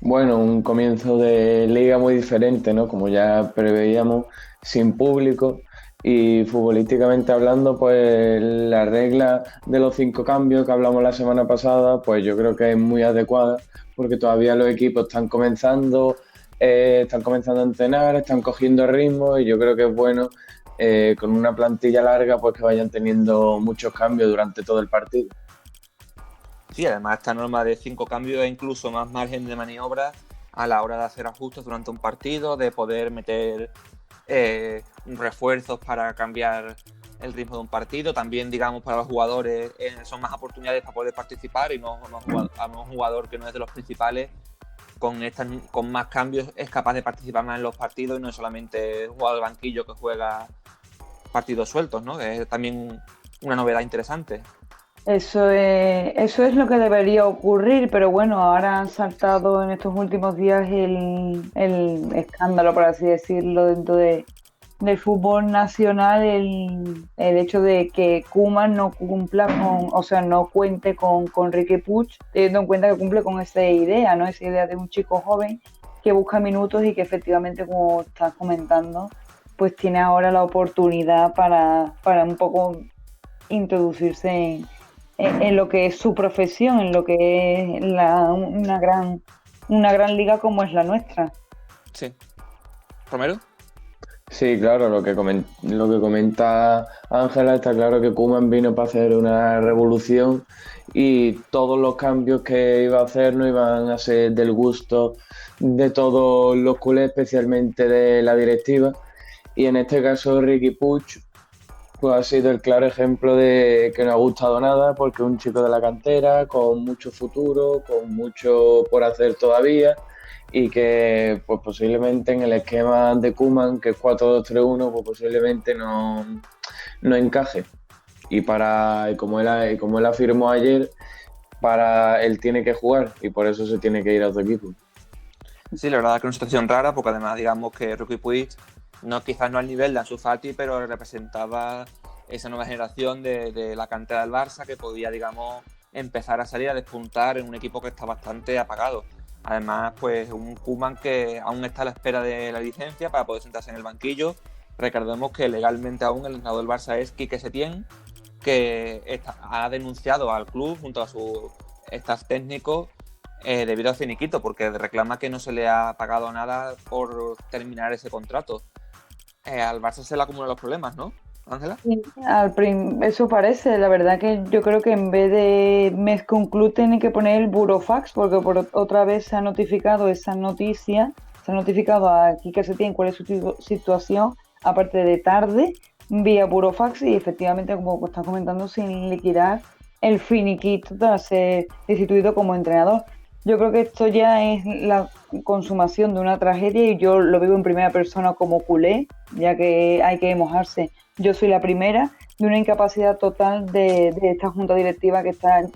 Bueno, un comienzo de liga muy diferente, ¿no? Como ya preveíamos, sin público y futbolísticamente hablando, pues la regla de los 5 cambios que hablamos la semana pasada, pues yo creo que es muy adecuada porque todavía los equipos están comenzando a entrenar, están cogiendo ritmo y yo creo que es bueno con una plantilla larga, pues que vayan teniendo muchos cambios durante todo el partido. Sí, además esta norma de 5 cambios es incluso más margen de maniobra a la hora de hacer ajustes durante un partido, de poder meter refuerzos para cambiar el ritmo de un partido. También, digamos, para los jugadores son más oportunidades para poder participar y a un jugador que no es de los principales con más cambios es capaz de participar más en los partidos y no es solamente un jugador de banquillo que juega partidos sueltos, ¿no? Que es también una novedad interesante. Eso es lo que debería ocurrir, pero bueno, ahora han saltado en estos últimos días el escándalo, por así decirlo, dentro del fútbol nacional, el hecho de que Koeman no cumpla o sea, no cuente con Riqui Puig, teniendo en cuenta que cumple con esa idea, ¿no? Esa idea de un chico joven que busca minutos y que efectivamente, como estás comentando, pues tiene ahora la oportunidad para un poco introducirse en lo que es su profesión, en lo que es una gran liga como es la nuestra. Sí. ¿Romero? Sí, claro, lo que comenta Ángela, está claro que Koeman vino para hacer una revolución y todos los cambios que iba a hacer no iban a ser del gusto de todos los culés, especialmente de la directiva. Y en este caso Riqui Puig pues ha sido el claro ejemplo de que no ha gustado nada porque es un chico de la cantera, con mucho futuro, con mucho por hacer todavía y que pues posiblemente en el esquema de Koeman, que es 4-2-3-1, pues posiblemente no encaje. Y como él afirmó ayer, para él tiene que jugar y por eso se tiene que ir a otro equipo. Sí, la verdad es que es una situación rara porque además digamos que Riqui Puig quizás no al nivel de Ansu Fati, pero representaba esa nueva generación de la cantera del Barça que podía, digamos, empezar a salir a despuntar en un equipo que está bastante apagado. Además, pues un Koeman que aún está a la espera de la licencia para poder sentarse en el banquillo. Recordemos que legalmente aún el entrenador del Barça es Quique Setién, que ha denunciado al club junto a su staff técnico debido al finiquito, porque reclama que no se le ha pagado nada por terminar ese contrato. Al Barça se le acumulan los problemas, ¿no, Ángela? Sí, eso parece, la verdad que yo creo que en vez de mes con club tienen que poner el burofax, porque otra vez se ha notificado esa noticia, se ha notificado a Quique Setién cuál es su situación, aparte de tarde, vía burofax y efectivamente, como estás comentando, sin liquidar el finiquito tras ser destituido como entrenador. Yo creo que esto ya es la consumación de una tragedia y yo lo vivo en primera persona como culé, ya que hay que mojarse. Yo soy la primera de una incapacidad total de esta junta directiva que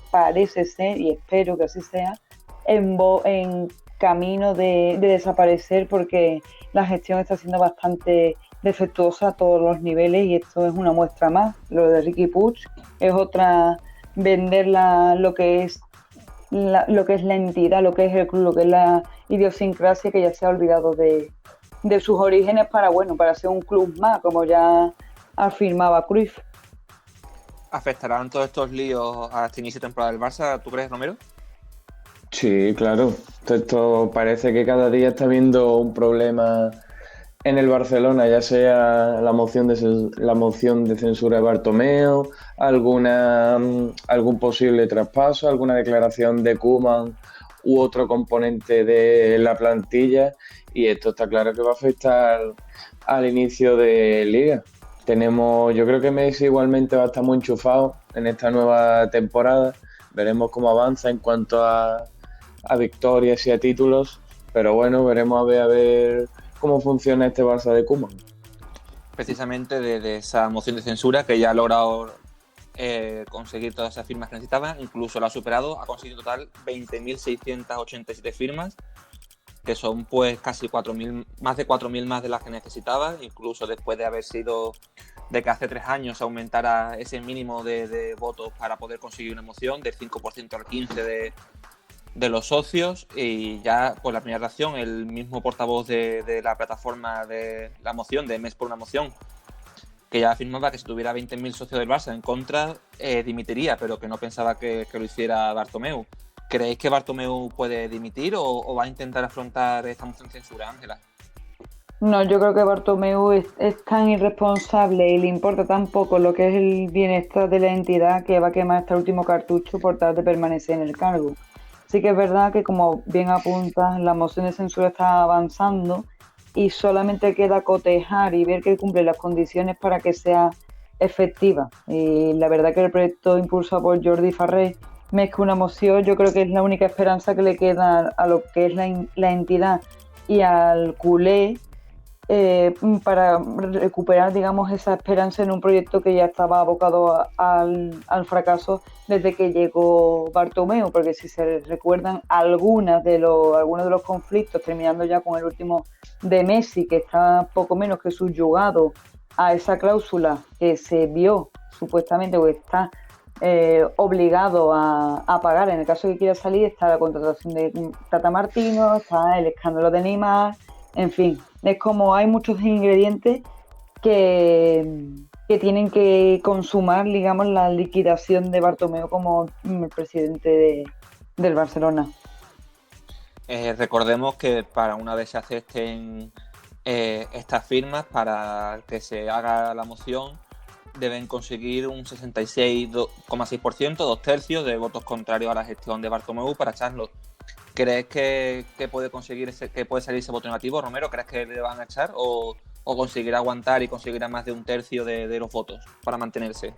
parece ser, y espero que así sea, en camino de desaparecer porque la gestión está siendo bastante defectuosa a todos los niveles y esto es una muestra más. Lo de Riqui Puig es otra, vender lo que es la entidad, lo que es el club, lo que es la idiosincrasia que ya se ha olvidado de sus orígenes para ser un club más, como ya afirmaba Cruyff. ¿Afectarán todos estos líos a este inicio de temporada del Barça, tú crees, Romero? Sí, claro. Esto parece que cada día está habiendo un problema en el Barcelona, ya sea la moción de censura de Bartomeu, algún posible traspaso, alguna declaración de Koeman u otro componente de la plantilla, y esto está claro que va a afectar al inicio de Liga. Yo creo que Messi igualmente va a estar muy enchufado en esta nueva temporada. Veremos cómo avanza en cuanto a victorias y a títulos, pero bueno, veremos a ver cómo funciona este Barça de Koeman. Precisamente de esa moción de censura que ya ha logrado conseguir todas esas firmas que necesitaba, incluso lo ha superado, ha conseguido en total 20.687 firmas, que son pues casi 4.000, más de 4.000 más de las que necesitaba, incluso después de haber sido de que hace 3 años aumentara ese mínimo de votos para poder conseguir una moción del 5% al 15% de los socios. Y ya por la primera reacción el mismo portavoz de la plataforma de la moción, de Mes por una moción, que ya afirmaba que si tuviera 20.000 socios del Barça en contra dimitiría, pero que no pensaba que lo hiciera Bartomeu. ¿Creéis que Bartomeu puede dimitir o va a intentar afrontar esta moción de censura, Ángela? No, yo creo que Bartomeu es tan irresponsable y le importa tan poco lo que es el bienestar de la entidad que va a quemar hasta el último cartucho por tal de permanecer en el cargo. Sí que es verdad que, como bien apuntas, la moción de censura está avanzando y solamente queda cotejar y ver que cumple las condiciones para que sea efectiva. Y la verdad que el proyecto impulsado por Jordi Farré, más que una moción, yo creo que es la única esperanza que le queda a lo que es la entidad y al culé, para recuperar, digamos, esa esperanza en un proyecto que ya estaba abocado al fracaso desde que llegó Bartomeu, porque si se recuerdan algunos de los conflictos, terminando ya con el último de Messi, que está poco menos que subyugado a esa cláusula que se vio supuestamente o está obligado a pagar en el caso de que quiera salir, está la contratación de Tata Martino, está el escándalo de Neymar, en fin, es como hay muchos ingredientes que tienen que consumar, digamos, la liquidación de Bartomeu como el presidente del Barcelona. Recordemos que para una vez se acepten estas firmas, para que se haga la moción, deben conseguir un 66,6%, 2/3 de votos contrarios a la gestión de Bartomeu para echarlo. ¿Crees que puede conseguir que puede salir ese voto negativo, Romero? ¿Crees que le van a echar o conseguirá aguantar y conseguirá más de un tercio de los votos para mantenerse?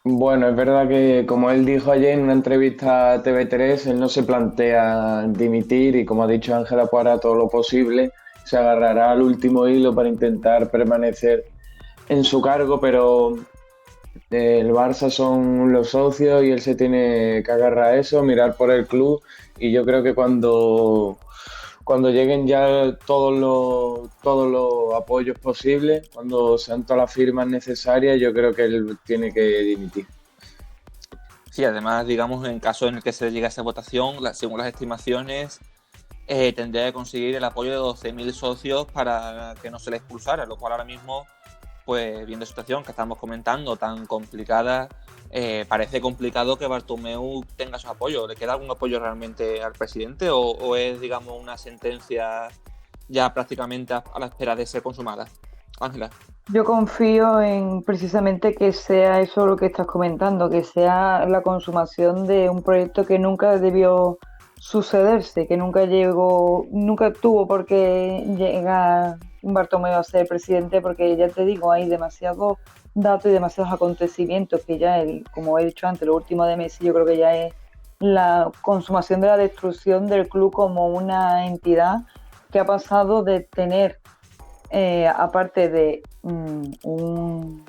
Bueno, es verdad que, como él dijo ayer en una entrevista a TV3, él no se plantea dimitir y, como ha dicho Ángela, pues hará todo lo posible, se agarrará al último hilo para intentar permanecer en su cargo, pero el Barça son los socios y él se tiene que agarrar a eso, mirar por el club, y yo creo que cuando lleguen ya todos los apoyos posibles, cuando sean todas las firmas necesarias, yo creo que él tiene que dimitir. Sí, además, digamos, en caso en el que se llegue a esa votación, según las estimaciones, tendría que conseguir el apoyo de 12.000 socios para que no se le expulsara, lo cual ahora mismo, pues viendo la situación que estamos comentando tan complicada, parece complicado que Bartomeu tenga su apoyo. ¿Le queda algún apoyo realmente al presidente o es, digamos, una sentencia ya prácticamente a la espera de ser consumada? Ángela. Yo confío en precisamente que sea eso lo que estás comentando, que sea la consumación de un proyecto que nunca debió sucederse, que nunca tuvo por qué llegar Bartomeu a ser presidente, porque ya te digo, hay demasiados datos y demasiados acontecimientos que ya, como he dicho antes, lo último de Messi, yo creo que ya es la consumación de la destrucción del club como una entidad que ha pasado de tener, aparte de un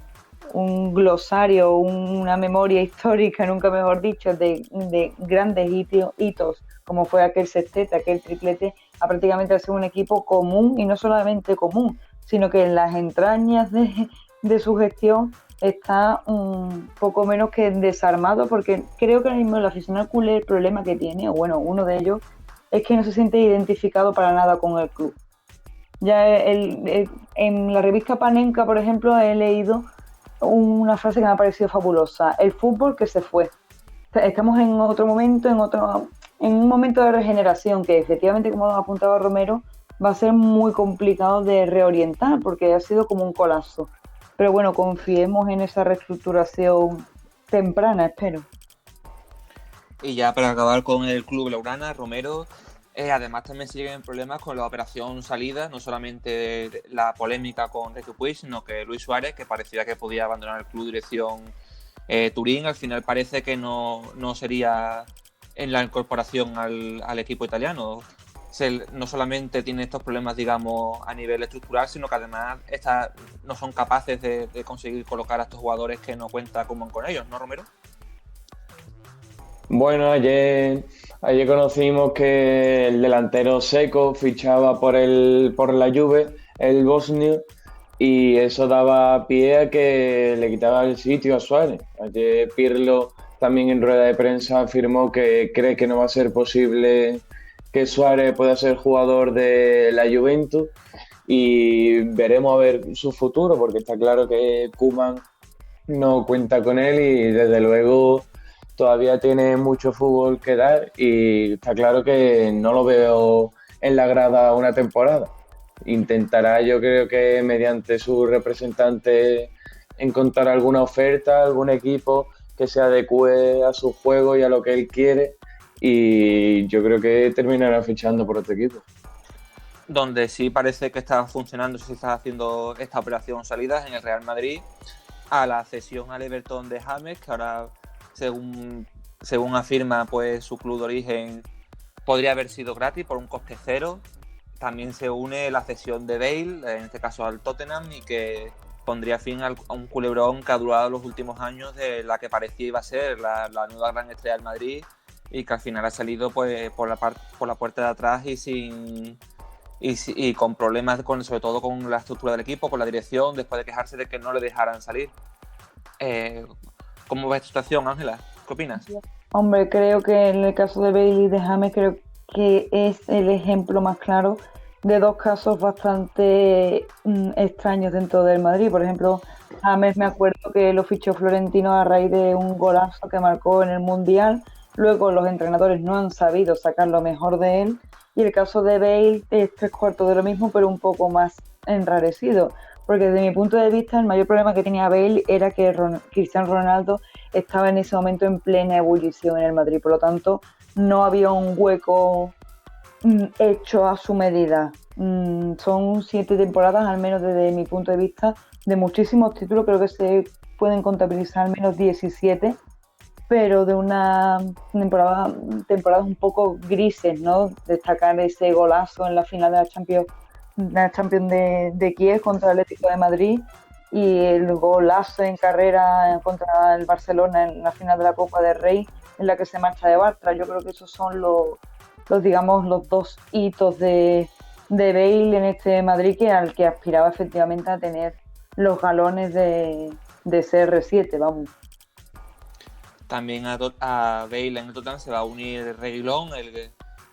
glosario, una memoria histórica, nunca mejor dicho, de grandes hitos, como fue aquel sextete, aquel triplete, a prácticamente ser un equipo común, y no solamente común, sino que en las entrañas de su gestión está un poco menos que desarmado, porque creo que ahora mismo el aficionado culé, el problema que tiene, o bueno, uno de ellos, es que no se siente identificado para nada con el club. Ya en la revista Panenka, por ejemplo, he leído una frase que me ha parecido fabulosa: el fútbol que se fue. Estamos en otro momento, en un momento de regeneración que, efectivamente, como lo apuntaba Romero, va a ser muy complicado de reorientar porque ha sido como un colapso. Pero bueno, confiemos en esa reestructuración temprana, espero. Y ya para acabar con el club Blaugrana, Romero, además también siguen problemas con la operación salida, no solamente la polémica con Riqui Puig, sino que Luis Suárez, que parecía que podía abandonar el club dirección Turín, al final parece que no sería en la incorporación al equipo italiano. No solamente tiene estos problemas, digamos, a nivel estructural, sino que además no son capaces de conseguir colocar a estos jugadores que no cuenta con ellos, ¿no, Romero? Bueno, ayer conocimos que el delantero Seco fichaba por la Juve, el bosnio, y eso daba pie a que le quitaba el sitio a Suárez. Ayer Pirlo también en rueda de prensa afirmó que cree que no va a ser posible que Suárez pueda ser jugador de la Juventus, y veremos a ver su futuro, porque está claro que Koeman no cuenta con él y desde luego todavía tiene mucho fútbol que dar, y está claro que no lo veo en la grada una temporada. Intentará, yo creo que mediante su representante, encontrar alguna oferta, algún equipo que se adecue a su juego y a lo que él quiere. Y yo creo que terminará fichando por otro equipo. Donde sí parece que está funcionando, si está haciendo esta operación salidas en el Real Madrid, a la cesión al Everton de James, que ahora, según afirma, pues su club de origen podría haber sido gratis por un coste cero. También se une la cesión de Bale, en este caso al Tottenham, y que pondría fin a un culebrón que ha durado los últimos años, de la que parecía iba a ser la nueva gran estrella del Madrid, y que al final ha salido pues por la puerta de atrás y con problemas, sobre todo con la estructura del equipo, con la dirección, después de quejarse de que no le dejaran salir. ¿Cómo ves esta situación, Ángela? ¿Qué opinas? Hombre, creo que en el caso de Bailey y de James, creo que es el ejemplo más claro de dos casos bastante extraños dentro del Madrid. Por ejemplo, James, me acuerdo que lo fichó Florentino a raíz de un golazo que marcó en el Mundial. Luego los entrenadores no han sabido sacar lo mejor de él. Y el caso de Bale es 3/4 de lo mismo, pero un poco más enrarecido. Porque desde mi punto de vista, el mayor problema que tenía Bale era que Cristiano Ronaldo estaba en ese momento en plena ebullición en el Madrid. Por lo tanto, no había un hueco hecho a su medida. Son 7 temporadas, al menos desde mi punto de vista, de muchísimos títulos. Creo que se pueden contabilizar al menos 17, pero de una temporadas un poco grises, ¿no? Destacar ese golazo en la final de la Champions de Kiev contra el Atlético de Madrid, y el golazo en carrera contra el Barcelona en la final de la Copa del Rey, en la que se marcha de Bartra. Yo creo que esos son los dos hitos de Bale en este Madrid, al que aspiraba efectivamente a tener los galones de CR7, vamos. También a Bale en el Tottenham se va a unir Reguilón, el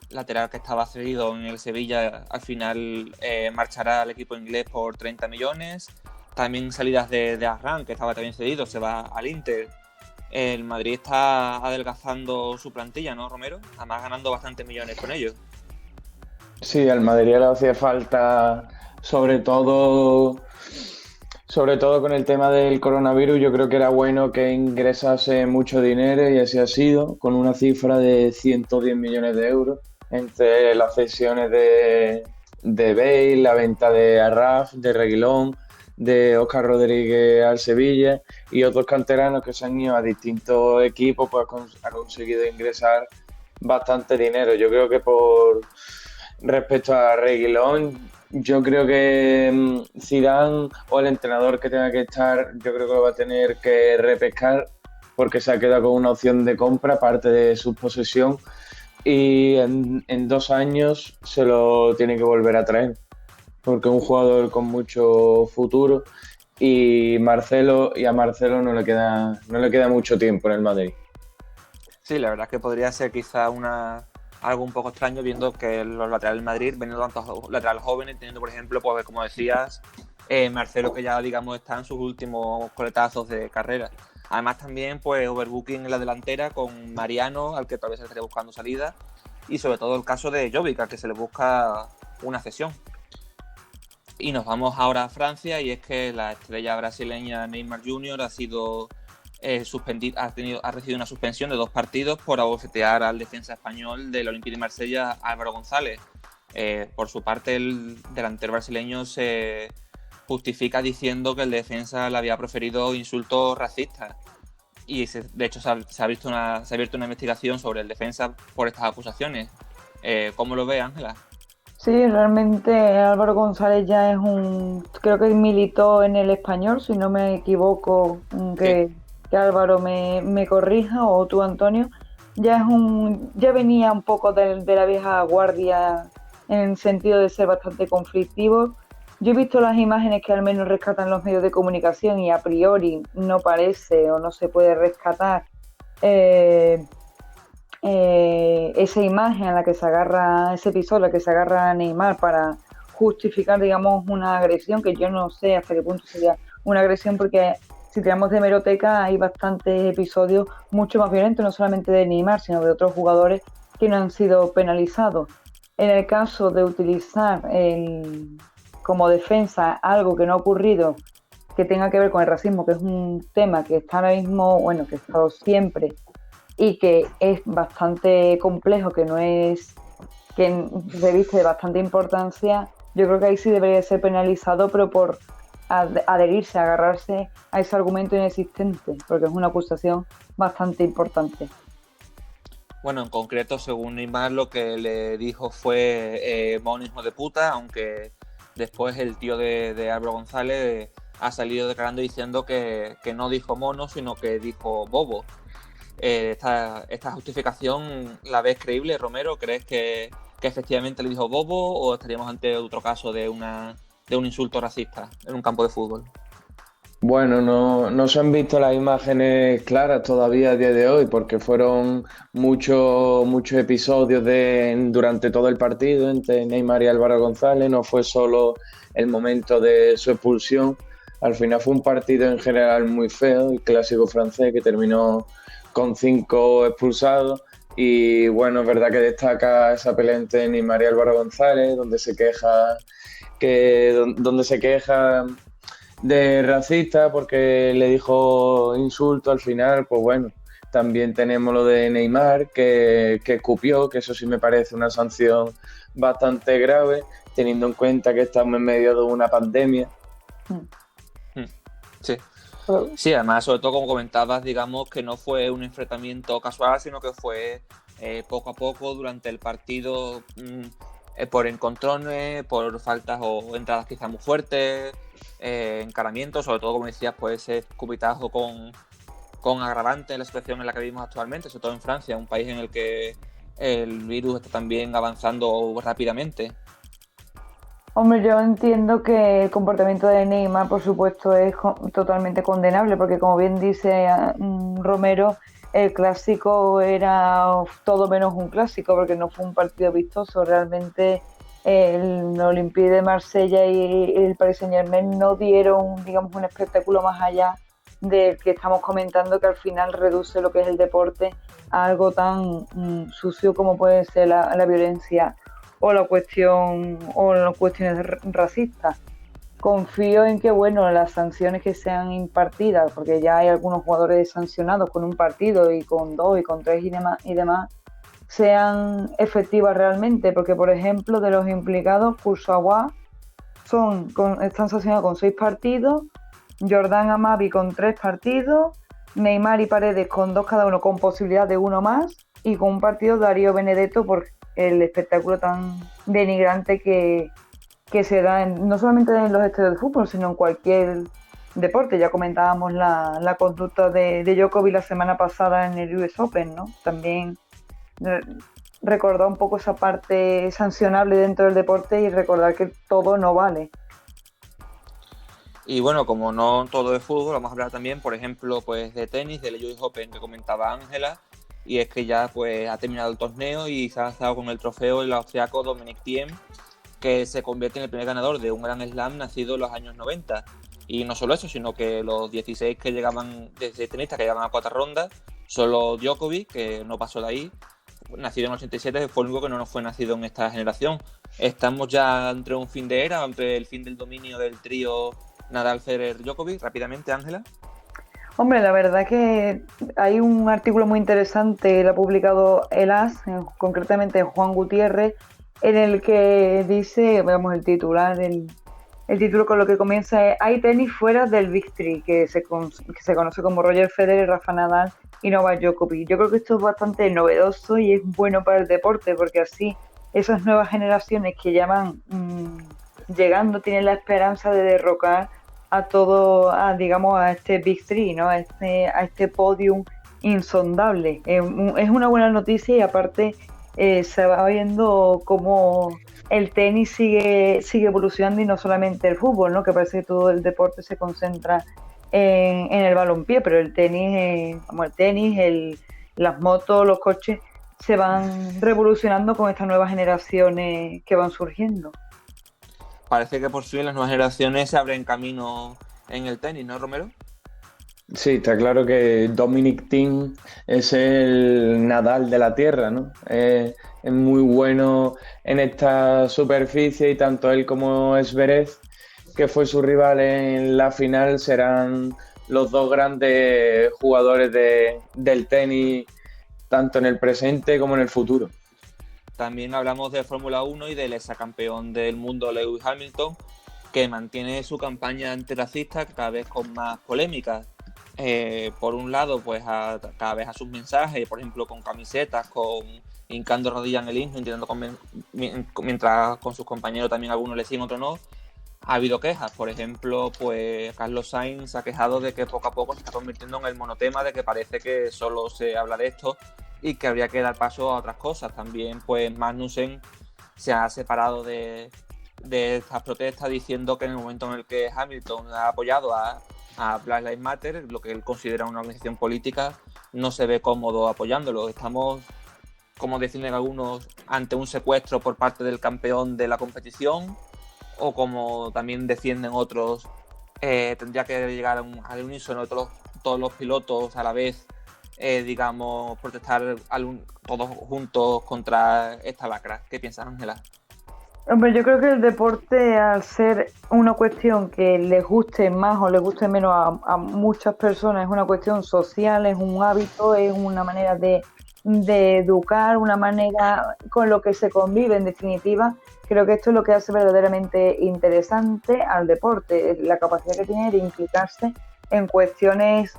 lateral que estaba cedido en el Sevilla. Al final marchará al equipo inglés por 30 millones. También salidas de Arran, que estaba también cedido, se va al Inter. El Madrid está adelgazando su plantilla, ¿no, Romero? Además ganando bastantes millones con ellos. Sí, al Madrid le hacía falta, sobre todo con el tema del coronavirus. Yo creo que era bueno que ingresase mucho dinero, y así ha sido, con una cifra de 110 millones de euros entre las cesiones de Bale, la venta de Arraf, de Reguilón, de Óscar Rodríguez al Sevilla, y otros canteranos que se han ido a distintos equipos, pues ha conseguido ingresar bastante dinero. Yo creo que respecto a Reguilón, yo creo que Zidane, o el entrenador que tenga que estar, yo creo que lo va a tener que repescar, porque se ha quedado con una opción de compra aparte de su posesión, y en 2 años se lo tiene que volver a traer, porque es un jugador con mucho futuro, y a Marcelo no le queda mucho tiempo en el Madrid. Sí, la verdad es que podría ser quizá algo un poco extraño, viendo que los laterales del Madrid ven tantos laterales jóvenes, teniendo, por ejemplo, pues como decías, Marcelo, que ya digamos está en sus últimos coletazos de carrera. Además también pues overbooking en la delantera con Mariano, al que todavía se estaría buscando salida, y sobre todo el caso de Jovic, al que se le busca una cesión. Y nos vamos ahora a Francia, y es que la estrella brasileña Neymar Jr. ha sido ha recibido una suspensión de 2 partidos por abofetear al defensa español del Olympique de Marsella, Álvaro González. Por su parte, el delantero brasileño se justifica diciendo que el defensa le había proferido insultos racistas, y de hecho se ha abierto una investigación sobre el defensa por estas acusaciones. ¿Cómo lo ve, Ángela? Sí, realmente Álvaro González ya creo que militó en el Español, si no me equivoco, que Álvaro me corrija, o tú, Antonio. Ya venía un poco de la vieja guardia, en el sentido de ser bastante conflictivo. Yo he visto las imágenes que al menos rescatan los medios de comunicación, y a priori no parece o no se puede rescatar esa imagen a la que se agarra, ese episodio a la que se agarra Neymar para justificar, digamos, una agresión, que yo no sé hasta qué punto sería una agresión, porque si tiramos de hemeroteca hay bastantes episodios mucho más violentos, no solamente de Neymar, sino de otros jugadores que no han sido penalizados. En el caso de utilizar como defensa algo que no ha ocurrido que tenga que ver con el racismo, que es un tema que está ahora mismo, bueno, que ha estado siempre y que es bastante complejo, que no es, que reviste de bastante importancia, yo creo que ahí sí debería ser penalizado, pero por adherirse, agarrarse a ese argumento inexistente, porque es una acusación bastante importante. Bueno, en concreto, según Neymar, lo que le dijo fue mono hijo de puta, aunque después el tío de Álvaro González ha salido declarando diciendo que no dijo mono, sino que dijo bobo. ¿Esta justificación la ves creíble, Romero? ¿Crees que efectivamente le dijo bobo o estaríamos ante otro caso de un insulto racista en un campo de fútbol? Bueno, no se han visto las imágenes claras todavía a día de hoy porque fueron muchos episodios durante todo el partido entre Neymar y Álvaro González. No fue solo el momento de su expulsión. Al final fue un partido en general muy feo, el clásico francés que terminó con 5 expulsados. Y bueno, es verdad que destaca esa pelea entre Neymar y Álvaro González, donde se queja de racista porque le dijo insulto al final. Pues bueno, también tenemos lo de Neymar que escupió, que eso sí me parece una sanción bastante grave, teniendo en cuenta que estamos en medio de una pandemia. Sí. Sí, además, sobre todo como comentabas, digamos que no fue un enfrentamiento casual, sino que fue poco a poco durante el partido, por encontrones, por faltas o entradas quizás muy fuertes, encaramientos, sobre todo, como decías, pues ese escupitajo con agravante en la situación en la que vivimos actualmente, sobre todo en Francia, un país en el que el virus está también avanzando rápidamente. Hombre, yo entiendo que el comportamiento de Neymar, por supuesto, es totalmente condenable, porque como bien dice Romero, el clásico era todo menos un clásico, porque no fue un partido vistoso. Realmente el Olympique de Marsella y el Paris Saint-Germain no dieron, digamos, un espectáculo más allá del que estamos comentando, que al final reduce lo que es el deporte a algo tan sucio como puede ser la violencia o las cuestiones racistas. Confío en que, bueno, las sanciones que sean impartidas, porque ya hay algunos jugadores sancionados con un partido y con 2 y con 3 y demás, sean efectivas realmente, porque, por ejemplo, de los implicados, Kurzawa están sancionados con 6 partidos, Jordan Amavi con 3 partidos, Neymar y Paredes con 2 cada uno, con posibilidad de uno más, y con un partido Darío Benedetto por el espectáculo tan denigrante que se da no solamente en los estadios de fútbol, sino en cualquier deporte. Ya comentábamos la conducta de Djokovic la semana pasada en el US Open, ¿no? También recordar un poco esa parte sancionable dentro del deporte y recordar que todo no vale. Y bueno, como no todo es fútbol, vamos a hablar también, por ejemplo, pues de tenis, del US Open que comentaba Ángela, y es que ya pues ha terminado el torneo y se ha lanzado con el trofeo el austriaco Dominic Thiem, que se convierte en el primer ganador de un Grand Slam nacido en los años 90. Y no solo eso, sino que los 16 que llegaban, 16 tenistas que llegaban a 4 rondas, solo Djokovic, que no pasó de ahí, nacido en el 87, fue el único que no fue nacido en esta generación. Estamos ya entre un fin de era, entre el fin del dominio del trío Nadal, Federer, Djokovic. Rápidamente, Ángela. Hombre, la verdad que hay un artículo muy interesante, lo ha publicado el AS, concretamente Juan Gutiérrez, en el que dice, veamos el titular, el título con lo que comienza es: hay tenis fuera del Big Three, que se conoce como Roger Federer, Rafa Nadal y Novak Djokovic. Yo creo que esto es bastante novedoso y es bueno para el deporte, porque así esas nuevas generaciones que ya van llegando tienen la esperanza de derrocar a todo, digamos, a este Big Three, ¿no? A este podium insondable. Es una buena noticia y aparte se va viendo cómo el tenis sigue evolucionando y no solamente el fútbol, ¿no? Que parece que todo el deporte se concentra en el balompié, pero el tenis, las motos, los coches se van revolucionando con estas nuevas generaciones que van surgiendo. Parece que por fin las nuevas generaciones se abren camino en el tenis, ¿no, Romero? Sí, está claro que Dominic Thiem es el Nadal de la tierra, ¿no? es muy bueno en esta superficie y tanto él como Zverev, que fue su rival en la final, serán los dos grandes jugadores del tenis, tanto en el presente como en el futuro. También hablamos de Fórmula 1 y del exacampeón del mundo Lewis Hamilton, que mantiene su campaña antirracista cada vez con más polémicas. Por un lado, pues cada vez a sus mensajes, por ejemplo, con camisetas, con hincando rodillas en el himno, mientras con sus compañeros también algunos le siguen, otros no. Ha habido quejas, por ejemplo, pues Carlos Sainz se ha quejado de que poco a poco se está convirtiendo en el monotema, de que parece que solo se habla de esto y que habría que dar paso a otras cosas. También, pues Magnussen se ha separado de estas protestas diciendo que en el momento en el que Hamilton ha apoyado a Black Lives Matter, lo que él considera una organización política, no se ve cómodo apoyándolo. Estamos, como decían algunos, ante un secuestro por parte del campeón de la competición, o como también defienden otros, tendría que llegar al unísono de todos los pilotos a la vez, digamos, protestar todos juntos contra esta lacra. ¿Qué piensas, Ángela? Hombre, yo creo que el deporte, al ser una cuestión que les guste más o les guste menos a muchas personas, es una cuestión social, es un hábito, es una manera de educar, una manera con lo que se convive, en definitiva. Creo que esto es lo que hace verdaderamente interesante al deporte, la capacidad que tiene de implicarse en cuestiones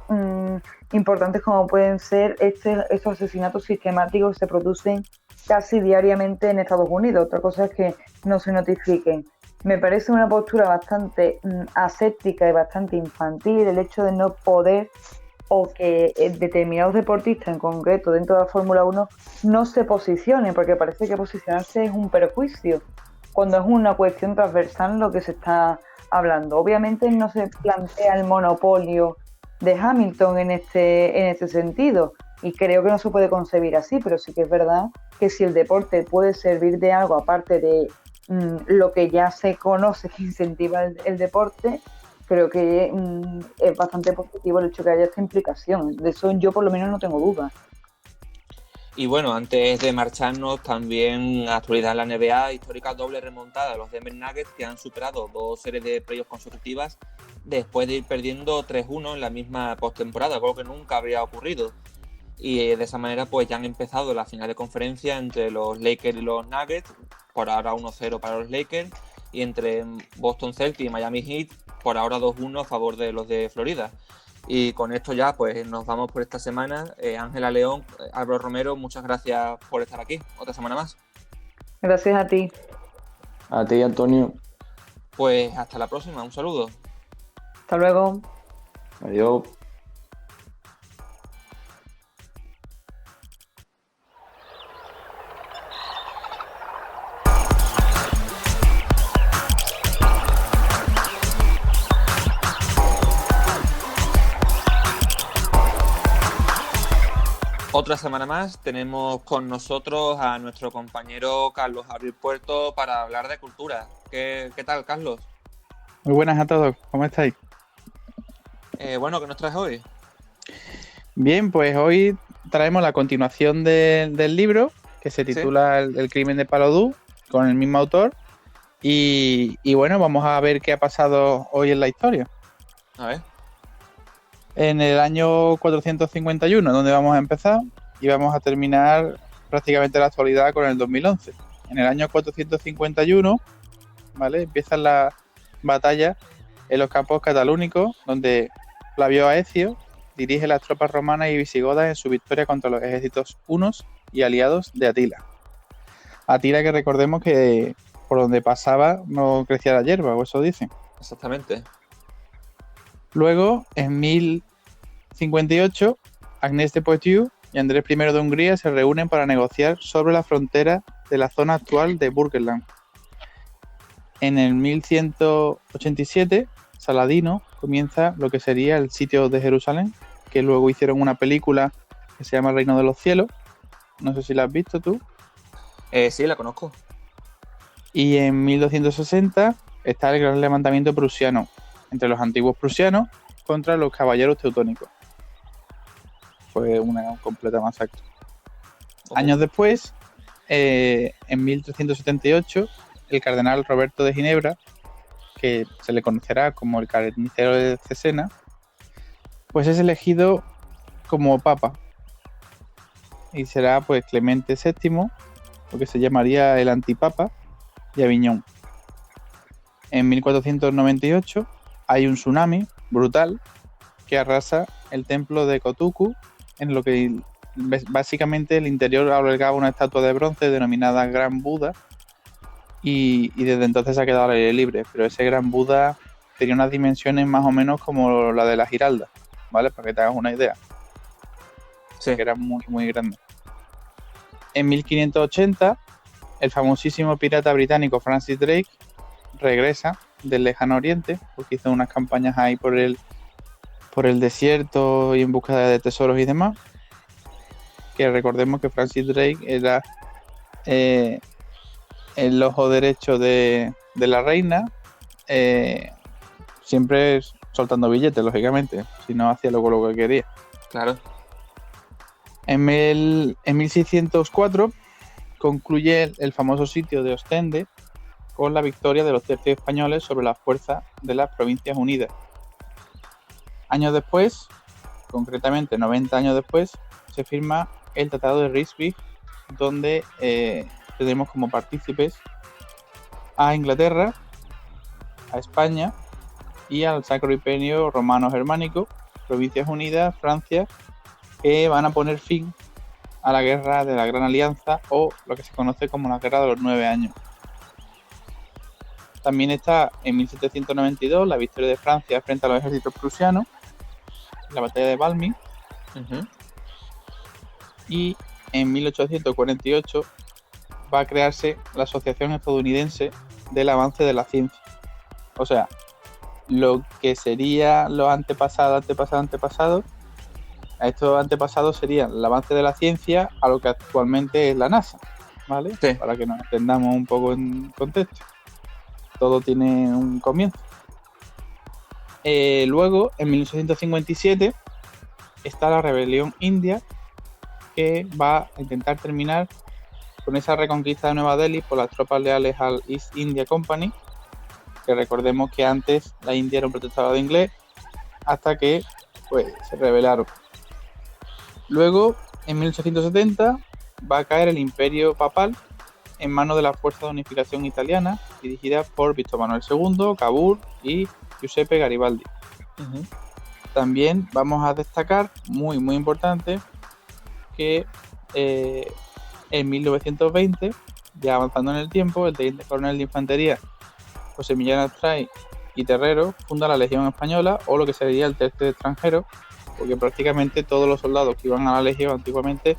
importantes como pueden ser estos asesinatos sistemáticos que se producen casi diariamente en Estados Unidos. Otra cosa es que no se notifiquen. Me parece una postura bastante aséptica y bastante infantil el hecho de no poder, o que determinados deportistas en concreto dentro de la Fórmula 1 no se posicionen, porque parece que posicionarse es un perjuicio, cuando es una cuestión transversal lo que se está hablando. Obviamente no se plantea el monopolio de Hamilton en este sentido, y creo que no se puede concebir así, pero sí que es verdad que si el deporte puede servir de algo aparte de lo que ya se conoce que incentiva el deporte, creo que es bastante positivo el hecho de que haya esta implicación. De eso yo por lo menos no tengo dudas. Y bueno, antes de marcharnos, también actualidad en la NBA, histórica doble remontada de los Denver Nuggets, que han superado 2 series de playoffs consecutivas después de ir perdiendo 3-1 en la misma postemporada, algo que nunca habría ocurrido. Y de esa manera pues ya han empezado la final de conferencia entre los Lakers y los Nuggets, por ahora 1-0 para los Lakers, y entre Boston Celtics y Miami Heat, por ahora 2-1 a favor de los de Florida. Y con esto ya pues nos vamos por esta semana. Ángela León, Álvaro Romero, muchas gracias por estar aquí, otra semana más. Gracias a ti. A ti, Antonio. Pues hasta la próxima, un saludo. Hasta luego. Adiós. Otra semana más tenemos con nosotros a nuestro compañero Carlos Javier Puerto para hablar de cultura. ¿Qué tal, Carlos? Muy buenas a todos, ¿cómo estáis? Bueno, ¿qué nos traes hoy? Bien, pues hoy traemos la continuación del libro que se titula El crimen de Paladú, con el mismo autor. Y bueno, vamos a ver qué ha pasado hoy en la historia. A ver. En el año 451, donde vamos a empezar, y vamos a terminar prácticamente la actualidad con el 2011. En el año 451, ¿vale?, empiezan las batallas en los campos catalúnicos, donde Flavio Aecio dirige las tropas romanas y visigodas en su victoria contra los ejércitos hunos y aliados de Atila. Atila, que recordemos que por donde pasaba no crecía la hierba, o eso dicen. Exactamente. Luego, en 1058, Agnès de Poitou y Andrés I de Hungría se reúnen para negociar sobre la frontera de la zona actual de Burgenland. En el 1187, Saladino comienza lo que sería el sitio de Jerusalén, que luego hicieron una película que se llama El Reino de los Cielos. No sé si la has visto tú. Sí, la conozco. Y en 1260 está el gran levantamiento prusiano entre los antiguos prusianos contra los caballeros teutónicos. Fue una completa masacre. Años después, en 1378, el cardenal Roberto de Ginebra, que se le conocerá como el carnicero de Cesena, pues es elegido como papa. Y será pues Clemente VII, lo que se llamaría el antipapa de Aviñón. En 1498 hay un tsunami brutal que arrasa el templo de Kotuku, en lo que básicamente el interior albergaba una estatua de bronce denominada Gran Buda, y desde entonces se ha quedado al aire libre, pero ese Gran Buda tenía unas dimensiones más o menos como la de la Giralda, ¿vale? Para que te hagas una idea. Sí. Que era muy, muy grande. En 1580, el famosísimo pirata británico Francis Drake regresa del lejano oriente, porque hizo unas campañas ahí por el desierto y en busca de tesoros y demás. Que recordemos que Francis Drake era el ojo derecho de la reina, siempre soltando billetes, lógicamente, si no hacía lo que quería. Claro. En 1604 concluye el famoso sitio de Ostende con la victoria de los tercios españoles sobre las fuerzas de las Provincias Unidas. Años después, concretamente 90 años después, se firma el Tratado de Ryswick, donde tenemos como partícipes a Inglaterra, a España y al Sacro Imperio Romano Germánico, Provincias Unidas, Francia, que van a poner fin a la Guerra de la Gran Alianza, o lo que se conoce como la Guerra de los 9 años. También está en 1792 la victoria de Francia frente a los ejércitos prusianos, la batalla de Valmy. Ujú. Y en 1848 va a crearse la Asociación Estadounidense del Avance de la Ciencia. O sea, lo que sería los antepasados, a estos antepasados sería el avance de la ciencia a lo que actualmente es la NASA, ¿vale? Sí. Para que nos entendamos un poco en contexto. Todo tiene un comienzo. Luego, en 1857, está la rebelión india, que va a intentar terminar con esa reconquista de Nueva Delhi por las tropas leales al East India Company, que recordemos que antes la India era un protectorado inglés, hasta que pues se rebelaron. Luego, en 1870, va a caer el Imperio Papal en manos de la Fuerza de Unificación Italiana, dirigida por Víctor Manuel II, Cavour y Giuseppe Garibaldi. Ujú. También vamos a destacar, muy muy importante, que en 1920, ya avanzando en el tiempo, el teniente coronel de infantería José Millán Astray y Terrero funda la Legión Española, o lo que sería el Tercio de Extranjeros, porque prácticamente todos los soldados que iban a la Legión antiguamente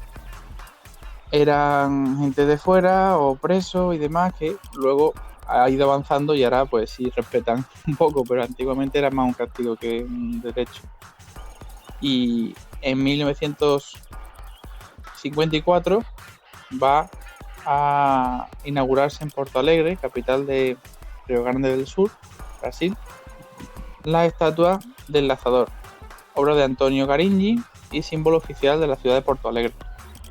eran gente de fuera o presos y demás, que luego ha ido avanzando y ahora pues sí respetan un poco, pero antiguamente era más un castigo que un derecho. Y en 1954 va a inaugurarse en Porto Alegre, capital de Río Grande del Sur, Brasil, la estatua del Lanzador, obra de Antonio Caringhi y símbolo oficial de la ciudad de Porto Alegre.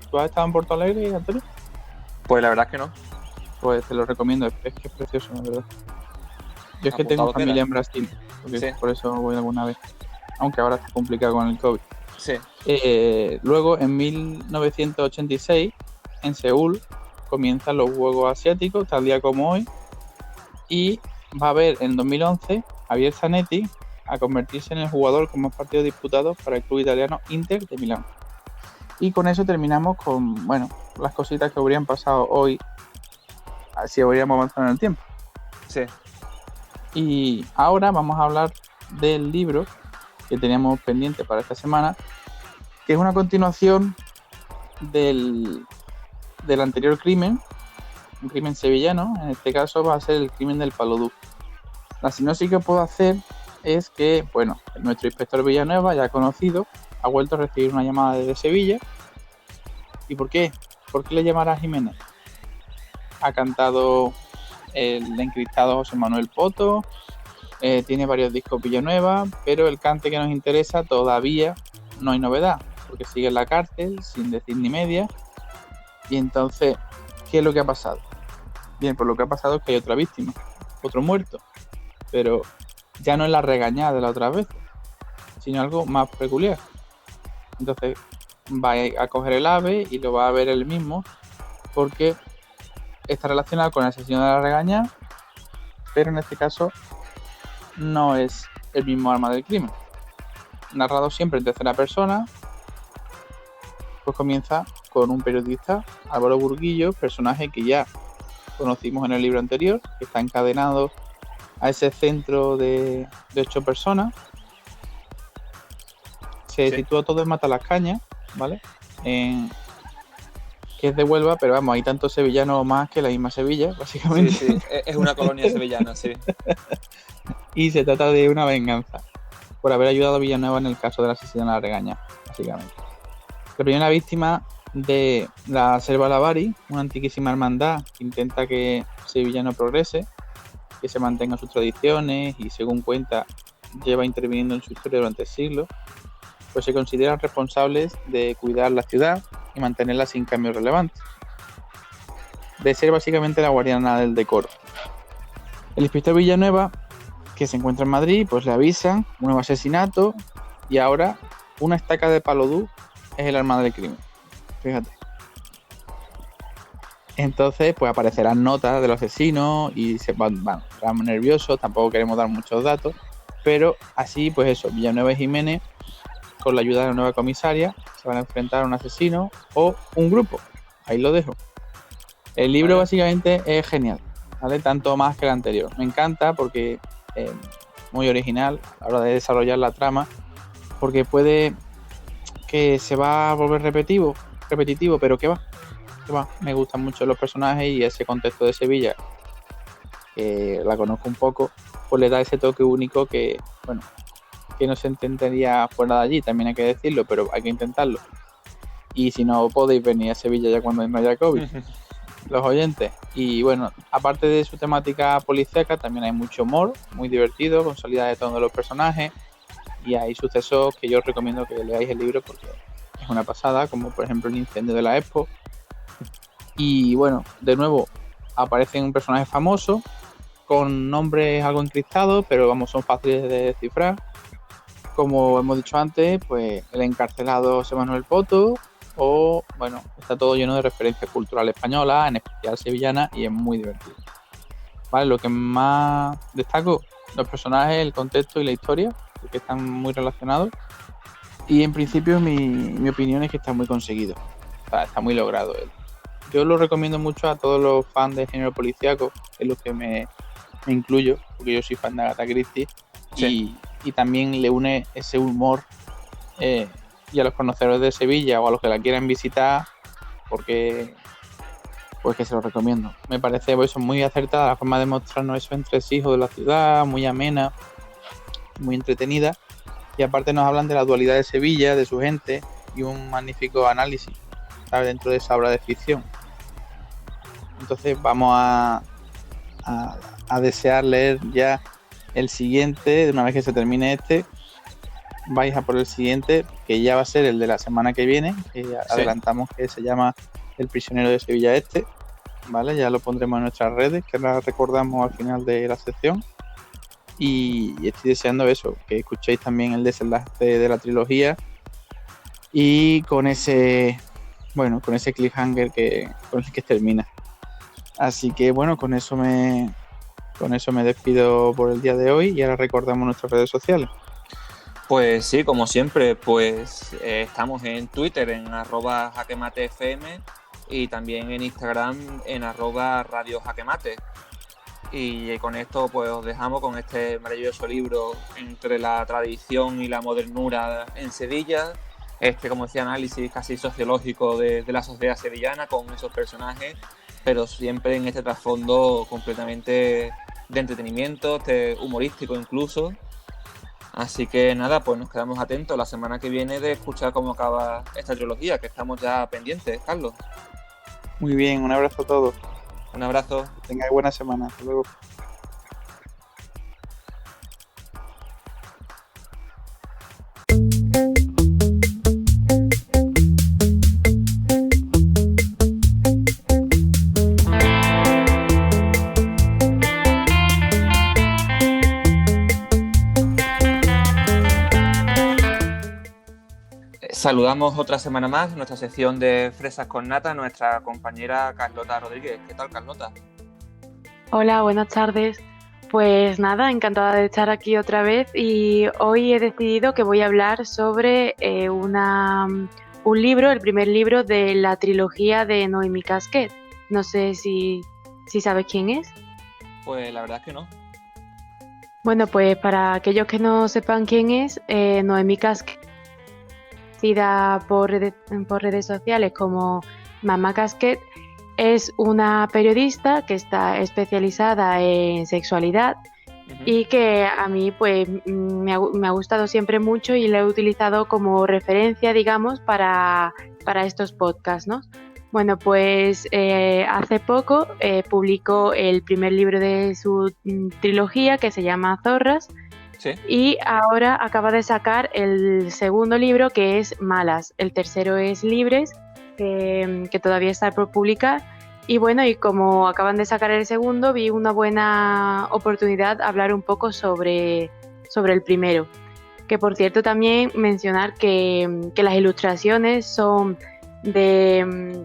¿Tú has estado en Porto Alegre, Antonio? Pues la verdad es que no. Pues te lo recomiendo, es que es precioso, la verdad. Yo es que tengo Apuntado familia queda. en Brasil, porque Sí. por eso voy alguna vez, aunque ahora está complicado con el COVID. Sí. Luego, en 1986, en Seúl, comienzan los Juegos Asiáticos, tal día como hoy, y va a haber en 2011 a Javier Zanetti a convertirse en el jugador con más partidos disputados para el club italiano Inter de Milán. Y con eso terminamos con, bueno, las cositas que habrían pasado hoy, si habríamos avanzado en el tiempo. Sí. Y ahora vamos a hablar del libro que teníamos pendiente para esta semana, que es una continuación del anterior crimen, un crimen sevillano. En este caso va a ser el crimen del Palodú. La sinopsis que puedo hacer es que, bueno, nuestro inspector Villanueva, ya conocido, ha vuelto a recibir una llamada desde Sevilla. ¿Y por qué? ¿Por qué le llamará a Jiménez? Ha cantado el encriptado José Manuel Poto, tiene varios discos Villanueva, pero el cante que nos interesa todavía no hay novedad, porque sigue en la cárcel sin decir ni media. Y entonces, ¿qué es lo que ha pasado? Bien, pues lo que ha pasado es que hay otra víctima, otro muerto, pero ya no es la regañada de la otra vez, sino algo más peculiar. Entonces va a coger el ave y lo va a ver él mismo, porque está relacionado con el asesino de la regañada, pero en este caso no es el mismo arma del crimen. Narrado siempre en tercera persona, pues comienza con un periodista, Álvaro Burguillo, personaje que ya conocimos en el libro anterior, que está encadenado a ese centro de 8 personas. Se sitúa todo en Matalascañas, ¿vale? Que es de Huelva, pero vamos, hay tantos sevillanos más que la misma Sevilla, básicamente. Sí, es una colonia sevillana, sí. Y se trata de una venganza por haber ayudado a Villanueva en el caso del asesino de la regaña, básicamente. La primera víctima de la Selva Lavari, una antiquísima hermandad que intenta que Sevilla no progrese, que se mantengan sus tradiciones y, según cuenta, lleva interviniendo en su historia durante siglos, pues se consideran responsables de cuidar la ciudad y mantenerla sin cambios relevantes, de ser básicamente la guardiana del decoro. El inspector Villanueva, que se encuentra en Madrid, pues le avisan un nuevo asesinato y ahora una estaca de Palodú es el arma del crimen. Fíjate. Entonces, pues aparecerán notas de los asesinos y se van nerviosos, tampoco queremos dar muchos datos, pero así, pues eso, Villanueva y Jiménez, con la ayuda de la nueva comisaria, se van a enfrentar a un asesino o un grupo. Ahí lo dejo. El libro básicamente es genial, ¿vale? Tanto más que el anterior. Me encanta porque es muy original a la hora de desarrollar la trama, porque puede que se va a volver repetitivo, pero ¿qué va? Me gustan mucho los personajes y ese contexto de Sevilla, que la conozco un poco, pues le da ese toque único que, bueno, que no se entendería fuera de allí, también hay que decirlo, pero hay que intentarlo. Y si no, podéis venir a Sevilla ya cuando no haya COVID, los oyentes. Y bueno, aparte de su temática policíaca, también hay mucho humor, muy divertido, con salida de tono de los personajes, y hay sucesos que yo os recomiendo que leáis el libro porque es una pasada, como por ejemplo el incendio de la Expo. Y bueno, de nuevo aparecen un personaje famoso con nombres algo encriptados, pero vamos, son fáciles de descifrar. Como hemos dicho antes, pues el encarcelado José Manuel Poto, o bueno, está todo lleno de referencias culturales españolas, en especial sevillanas, y es muy divertido. Vale, lo que más destaco, los personajes, el contexto y la historia, porque están muy relacionados. Y en principio mi opinión es que está muy conseguido, o sea, está muy logrado. Yo lo recomiendo mucho a todos los fans de género policíaco, en los que me incluyo, porque yo soy fan de Agatha Christie, y también le une ese humor, y a los conocedores de Sevilla o a los que la quieran visitar, porque pues que se lo recomiendo. Me parece pues, muy acertada la forma de mostrarnos eso entre hijos de la ciudad, muy amena, muy entretenida, y aparte nos hablan de la dualidad de Sevilla, de su gente, y un magnífico análisis, ¿sabes?, dentro de esa obra de ficción. Entonces vamos a desear leer ya el siguiente. De una vez que se termine este, vais a por el siguiente, que ya va a ser el de la semana que viene, que adelantamos que se llama El prisionero de Sevilla Este, ¿vale? Ya lo pondremos en nuestras redes, que la recordamos al final de la sección. Y estoy deseando eso, que escuchéis también el desenlace de la trilogía y con ese cliffhanger con el que termina. Así que bueno, con eso me despido por el día de hoy y ahora recordamos nuestras redes sociales. Pues sí, como siempre, pues estamos en Twitter en @jaquematefm y también en Instagram en @radiojaquemate. Y con esto pues os dejamos con este maravilloso libro entre la tradición y la modernura en Sevilla. Como decía, análisis casi sociológico de la sociedad sevillana con esos personajes, pero siempre en este trasfondo completamente de entretenimiento, humorístico incluso. Así que nada, pues nos quedamos atentos la semana que viene de escuchar cómo acaba esta trilogía, que estamos ya pendientes, Carlos. Muy bien, un abrazo a todos. Un abrazo. Que tengáis buena semana. Hasta luego. Saludamos otra semana más en nuestra sección de Fresas con Nata a nuestra compañera Carlota Rodríguez. ¿Qué tal, Carlota? Hola, buenas tardes. Pues nada, encantada de estar aquí otra vez y hoy he decidido que voy a hablar sobre un libro, el primer libro de la trilogía de Noemi Casquet. No sé si sabes quién es. Pues la verdad es que no. Bueno, pues para aquellos que no sepan quién es, Noemi Casquet, conocida por redes sociales como Mamá Casquet, es una periodista que está especializada en sexualidad y que a mí pues me ha gustado siempre mucho y la he utilizado como referencia, digamos, para estos podcasts, ¿no? Bueno, pues hace poco publicó el primer libro de su trilogía que se llama Zorras. Sí. Y ahora acaba de sacar el segundo libro que es Malas. El tercero es Libres, que todavía está por publicar. Y bueno, y como acaban de sacar el segundo, vi una buena oportunidad hablar un poco sobre el primero. Que por cierto también mencionar que las ilustraciones son de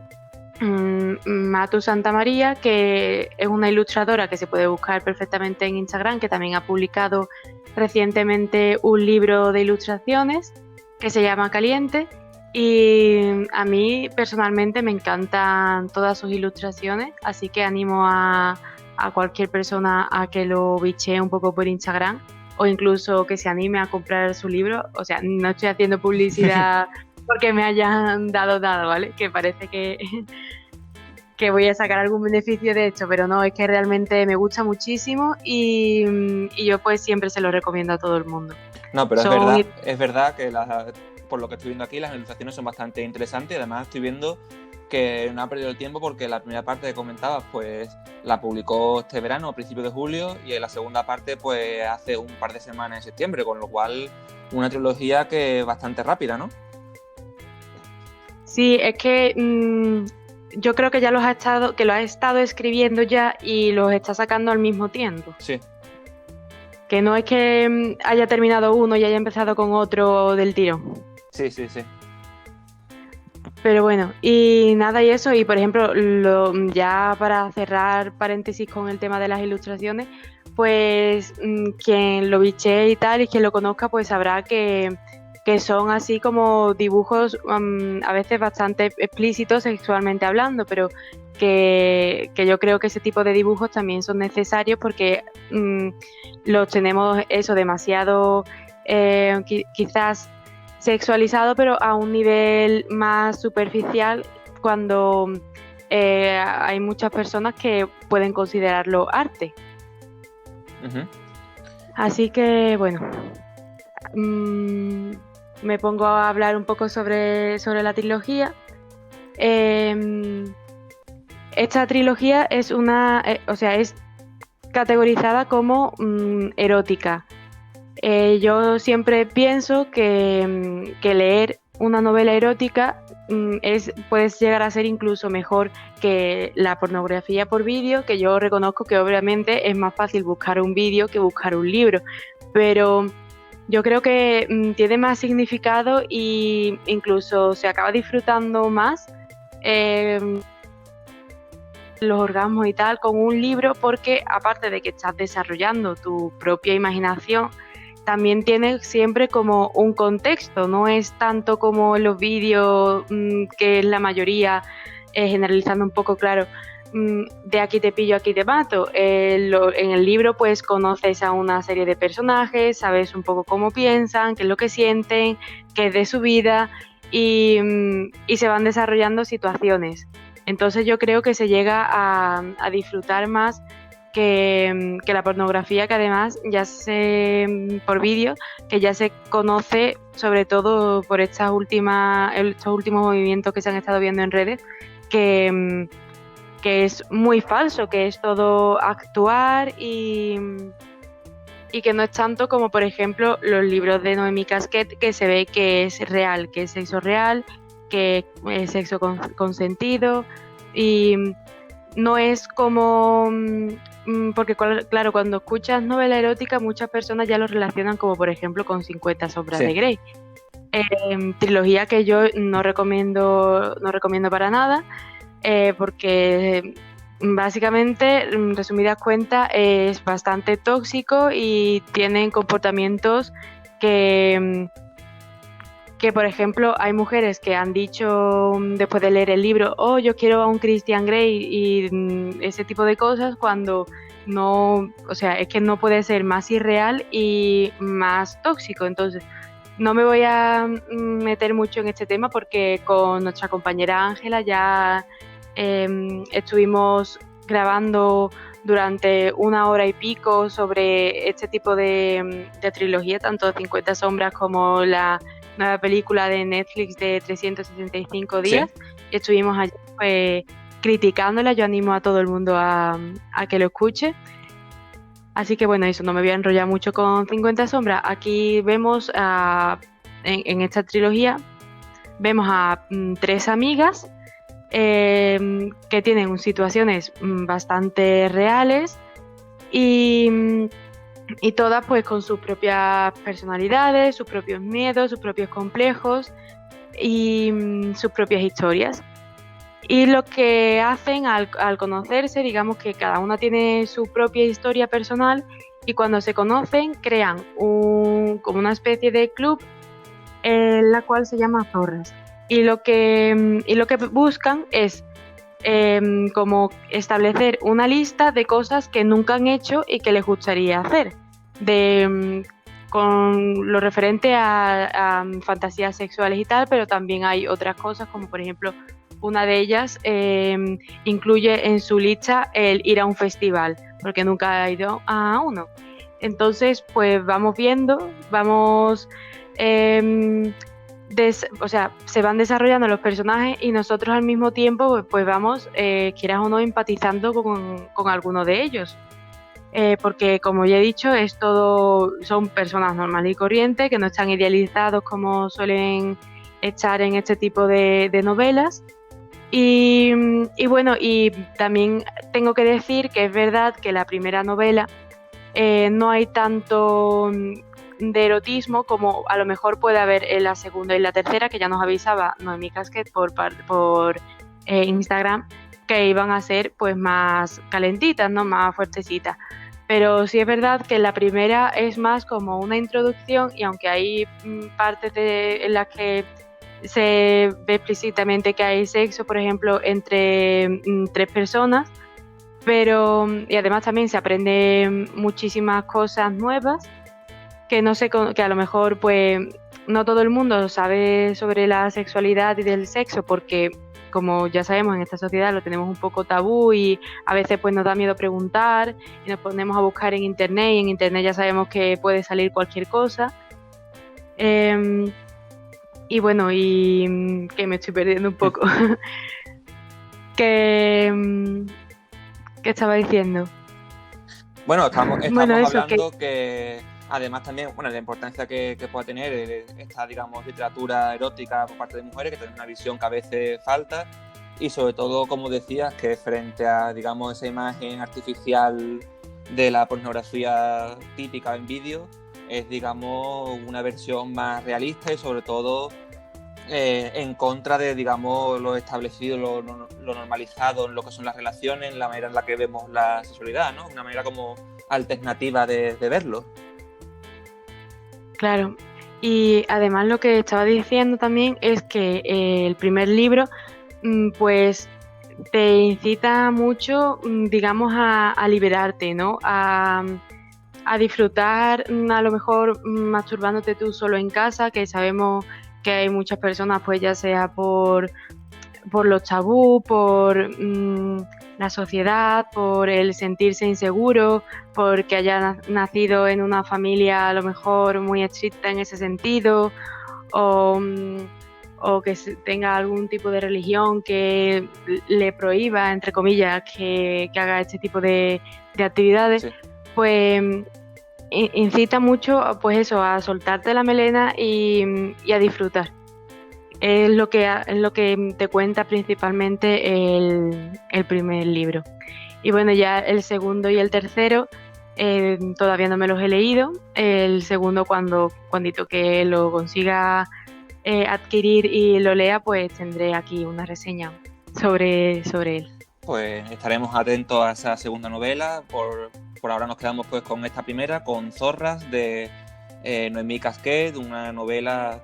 Matu Santamaría, que es una ilustradora que se puede buscar perfectamente en Instagram, que también ha publicado recientemente un libro de ilustraciones que se llama Caliente. Y a mí personalmente me encantan todas sus ilustraciones, así que animo a cualquier persona a que lo bichee un poco por Instagram o incluso que se anime a comprar su libro. O sea, no estoy haciendo publicidad porque me hayan dado nada, ¿vale? Que parece que voy a sacar algún beneficio de esto, pero no, es que realmente me gusta muchísimo y yo pues siempre se lo recomiendo a todo el mundo. No, pero es verdad que por lo que estoy viendo aquí, las ilustraciones son bastante interesantes y además estoy viendo que no ha perdido el tiempo porque la primera parte que comentabas pues la publicó este verano, a principios de julio, y en la segunda parte pues hace un par de semanas en septiembre, con lo cual una trilogía que es bastante rápida, ¿no? Sí, es que yo creo que ya lo ha estado escribiendo ya y los está sacando al mismo tiempo. Sí. Que no es que haya terminado uno y haya empezado con otro del tirón. Sí. Pero bueno, y nada y eso, y por ejemplo, ya para cerrar paréntesis con el tema de las ilustraciones, pues quien lo bichee y tal, y quien lo conozca, pues sabrá que son así como dibujos a veces bastante explícitos sexualmente hablando, pero que yo creo que ese tipo de dibujos también son necesarios porque los tenemos eso demasiado quizás sexualizado, pero a un nivel más superficial cuando hay muchas personas que pueden considerarlo arte. Uh-huh. Así que bueno, me pongo a hablar un poco sobre la trilogía. Esta trilogía es es categorizada como erótica. Yo siempre pienso que leer una novela erótica puede llegar a ser incluso mejor que la pornografía por vídeo, que yo reconozco que obviamente es más fácil buscar un vídeo que buscar un libro, pero yo creo que tiene más significado e incluso se acaba disfrutando más los orgasmos y tal con un libro, porque aparte de que estás desarrollando tu propia imaginación, también tiene siempre como un contexto, no es tanto como en los vídeos que es la mayoría, generalizando un poco, claro, de aquí te pillo, aquí te mato. En el libro pues conoces a una serie de personajes, sabes un poco cómo piensan, qué es lo que sienten, qué es de su vida y se van desarrollando situaciones. Entonces yo creo que se llega a disfrutar más que la pornografía, que además por vídeo, que ya se conoce sobre todo por estos últimos movimientos que se han estado viendo en redes, que es muy falso, que es todo actuar y que no es tanto como por ejemplo los libros de Noemi Casquet, que se ve que es real, que es sexo real, que es sexo consentido y no es como... Porque claro, cuando escuchas novela erótica muchas personas ya lo relacionan como por ejemplo con 50 sombras Sí. de Grey. Trilogía que yo no recomiendo para nada, porque básicamente, resumidas cuentas, es bastante tóxico y tienen comportamientos que, por ejemplo, hay mujeres que han dicho después de leer el libro, oh, yo quiero a un Christian Grey y ese tipo de cosas, cuando no, o sea, es que no puede ser más irreal y más tóxico. Entonces, no me voy a meter mucho en este tema porque con nuestra compañera Ángela ya estuvimos grabando durante 1 hora y pico sobre este tipo de trilogía, tanto 50 sombras como la nueva película de Netflix de 365 días. Sí. Y estuvimos allí pues, criticándola. Yo animo a todo el mundo a que lo escuche. Así que bueno, eso, no me voy a enrollar mucho con 50 sombras. Aquí vemos en esta trilogía, vemos a 3 amigas que tienen situaciones bastante reales y todas pues con sus propias personalidades, sus propios miedos, sus propios complejos y sus propias historias. Y lo que hacen al conocerse, digamos que cada una tiene su propia historia personal y cuando se conocen crean como una especie de club en la cual se llama Zorras. Y lo que buscan es como establecer una lista de cosas que nunca han hecho y que les gustaría hacer, con lo referente a fantasías sexuales y tal, pero también hay otras cosas como por ejemplo una de ellas incluye en su lista el ir a un festival, porque nunca ha ido a uno. Entonces, pues vamos viendo, se van desarrollando los personajes y nosotros al mismo tiempo pues vamos, quieras o no, empatizando con alguno de ellos. Porque como ya he dicho, son personas normales y corrientes, que no están idealizados como suelen estar en este tipo de novelas. Y bueno, y también tengo que decir que es verdad que la primera novela no hay tanto de erotismo como a lo mejor puede haber en la segunda y la tercera, que ya nos avisaba Noemí Casquet por Instagram, que iban a ser pues más calentitas, ¿no? Más fuertecitas. Pero sí es verdad que la primera es más como una introducción y aunque hay partes en las que se ve explícitamente que hay sexo, por ejemplo, entre 3 personas, y además también se aprende muchísimas cosas nuevas que no sé, que a lo mejor pues no todo el mundo sabe sobre la sexualidad y del sexo porque como ya sabemos en esta sociedad lo tenemos un poco tabú y a veces pues nos da miedo preguntar y nos ponemos a buscar en internet y en internet ya sabemos que puede salir cualquier cosa. Y bueno, y que me estoy perdiendo un poco. ¿Qué estaba diciendo? Bueno, estamos Bueno, eso, hablando que además también, bueno, la importancia que pueda tener esta, digamos, literatura erótica por parte de mujeres, que tienen una visión que a veces falta, y sobre todo, como decías, que frente a, digamos, esa imagen artificial de la pornografía típica en vídeo, es, digamos, una versión más realista y sobre todo en contra de, digamos, lo establecido, lo normalizado en lo que son las relaciones, la manera en la que vemos la sexualidad, ¿no? Una manera como alternativa de verlo. Claro, y además lo que estaba diciendo también es que el primer libro pues te incita mucho, digamos, a liberarte, ¿no? A disfrutar, a lo mejor masturbándote tú solo en casa, que sabemos que hay muchas personas, pues ya sea por los tabú, por la sociedad, por el sentirse inseguro, porque haya nacido en una familia a lo mejor muy estricta en ese sentido, o que tenga algún tipo de religión que le prohíba, entre comillas, que haga este tipo de actividades, sí. Pues incita mucho pues eso, a soltarte la melena y a disfrutar. Es lo que te cuenta principalmente el primer libro. Y bueno, ya el segundo y el tercero todavía no me los he leído. El segundo cuando que lo consiga adquirir y lo lea, pues tendré aquí una reseña sobre él. Pues estaremos atentos a esa segunda novela. Por ahora nos quedamos pues con esta primera, con Zorras, de Noemí Casquet, una novela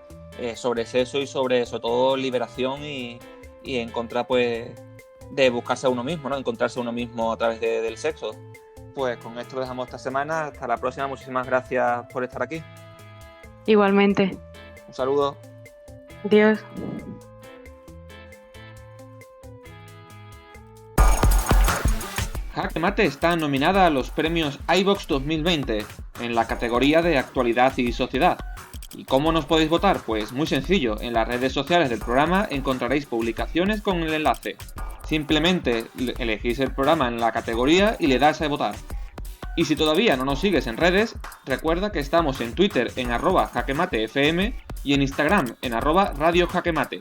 sobre sexo y sobre todo liberación y encontrar pues de buscarse a uno mismo, ¿no? Encontrarse a uno mismo a través del sexo. Pues con esto lo dejamos esta semana. Hasta la próxima. Muchísimas gracias por estar aquí. Igualmente. Un saludo. Adiós. Jaque Mate está nominada a los premios iVox 2020 en la categoría de Actualidad y Sociedad. ¿Y cómo nos podéis votar? Pues muy sencillo, en las redes sociales del programa encontraréis publicaciones con el enlace. Simplemente elegís el programa en la categoría y le das a votar. Y si todavía no nos sigues en redes, recuerda que estamos en Twitter en @jaquematefm y en Instagram en @radiojaquemate.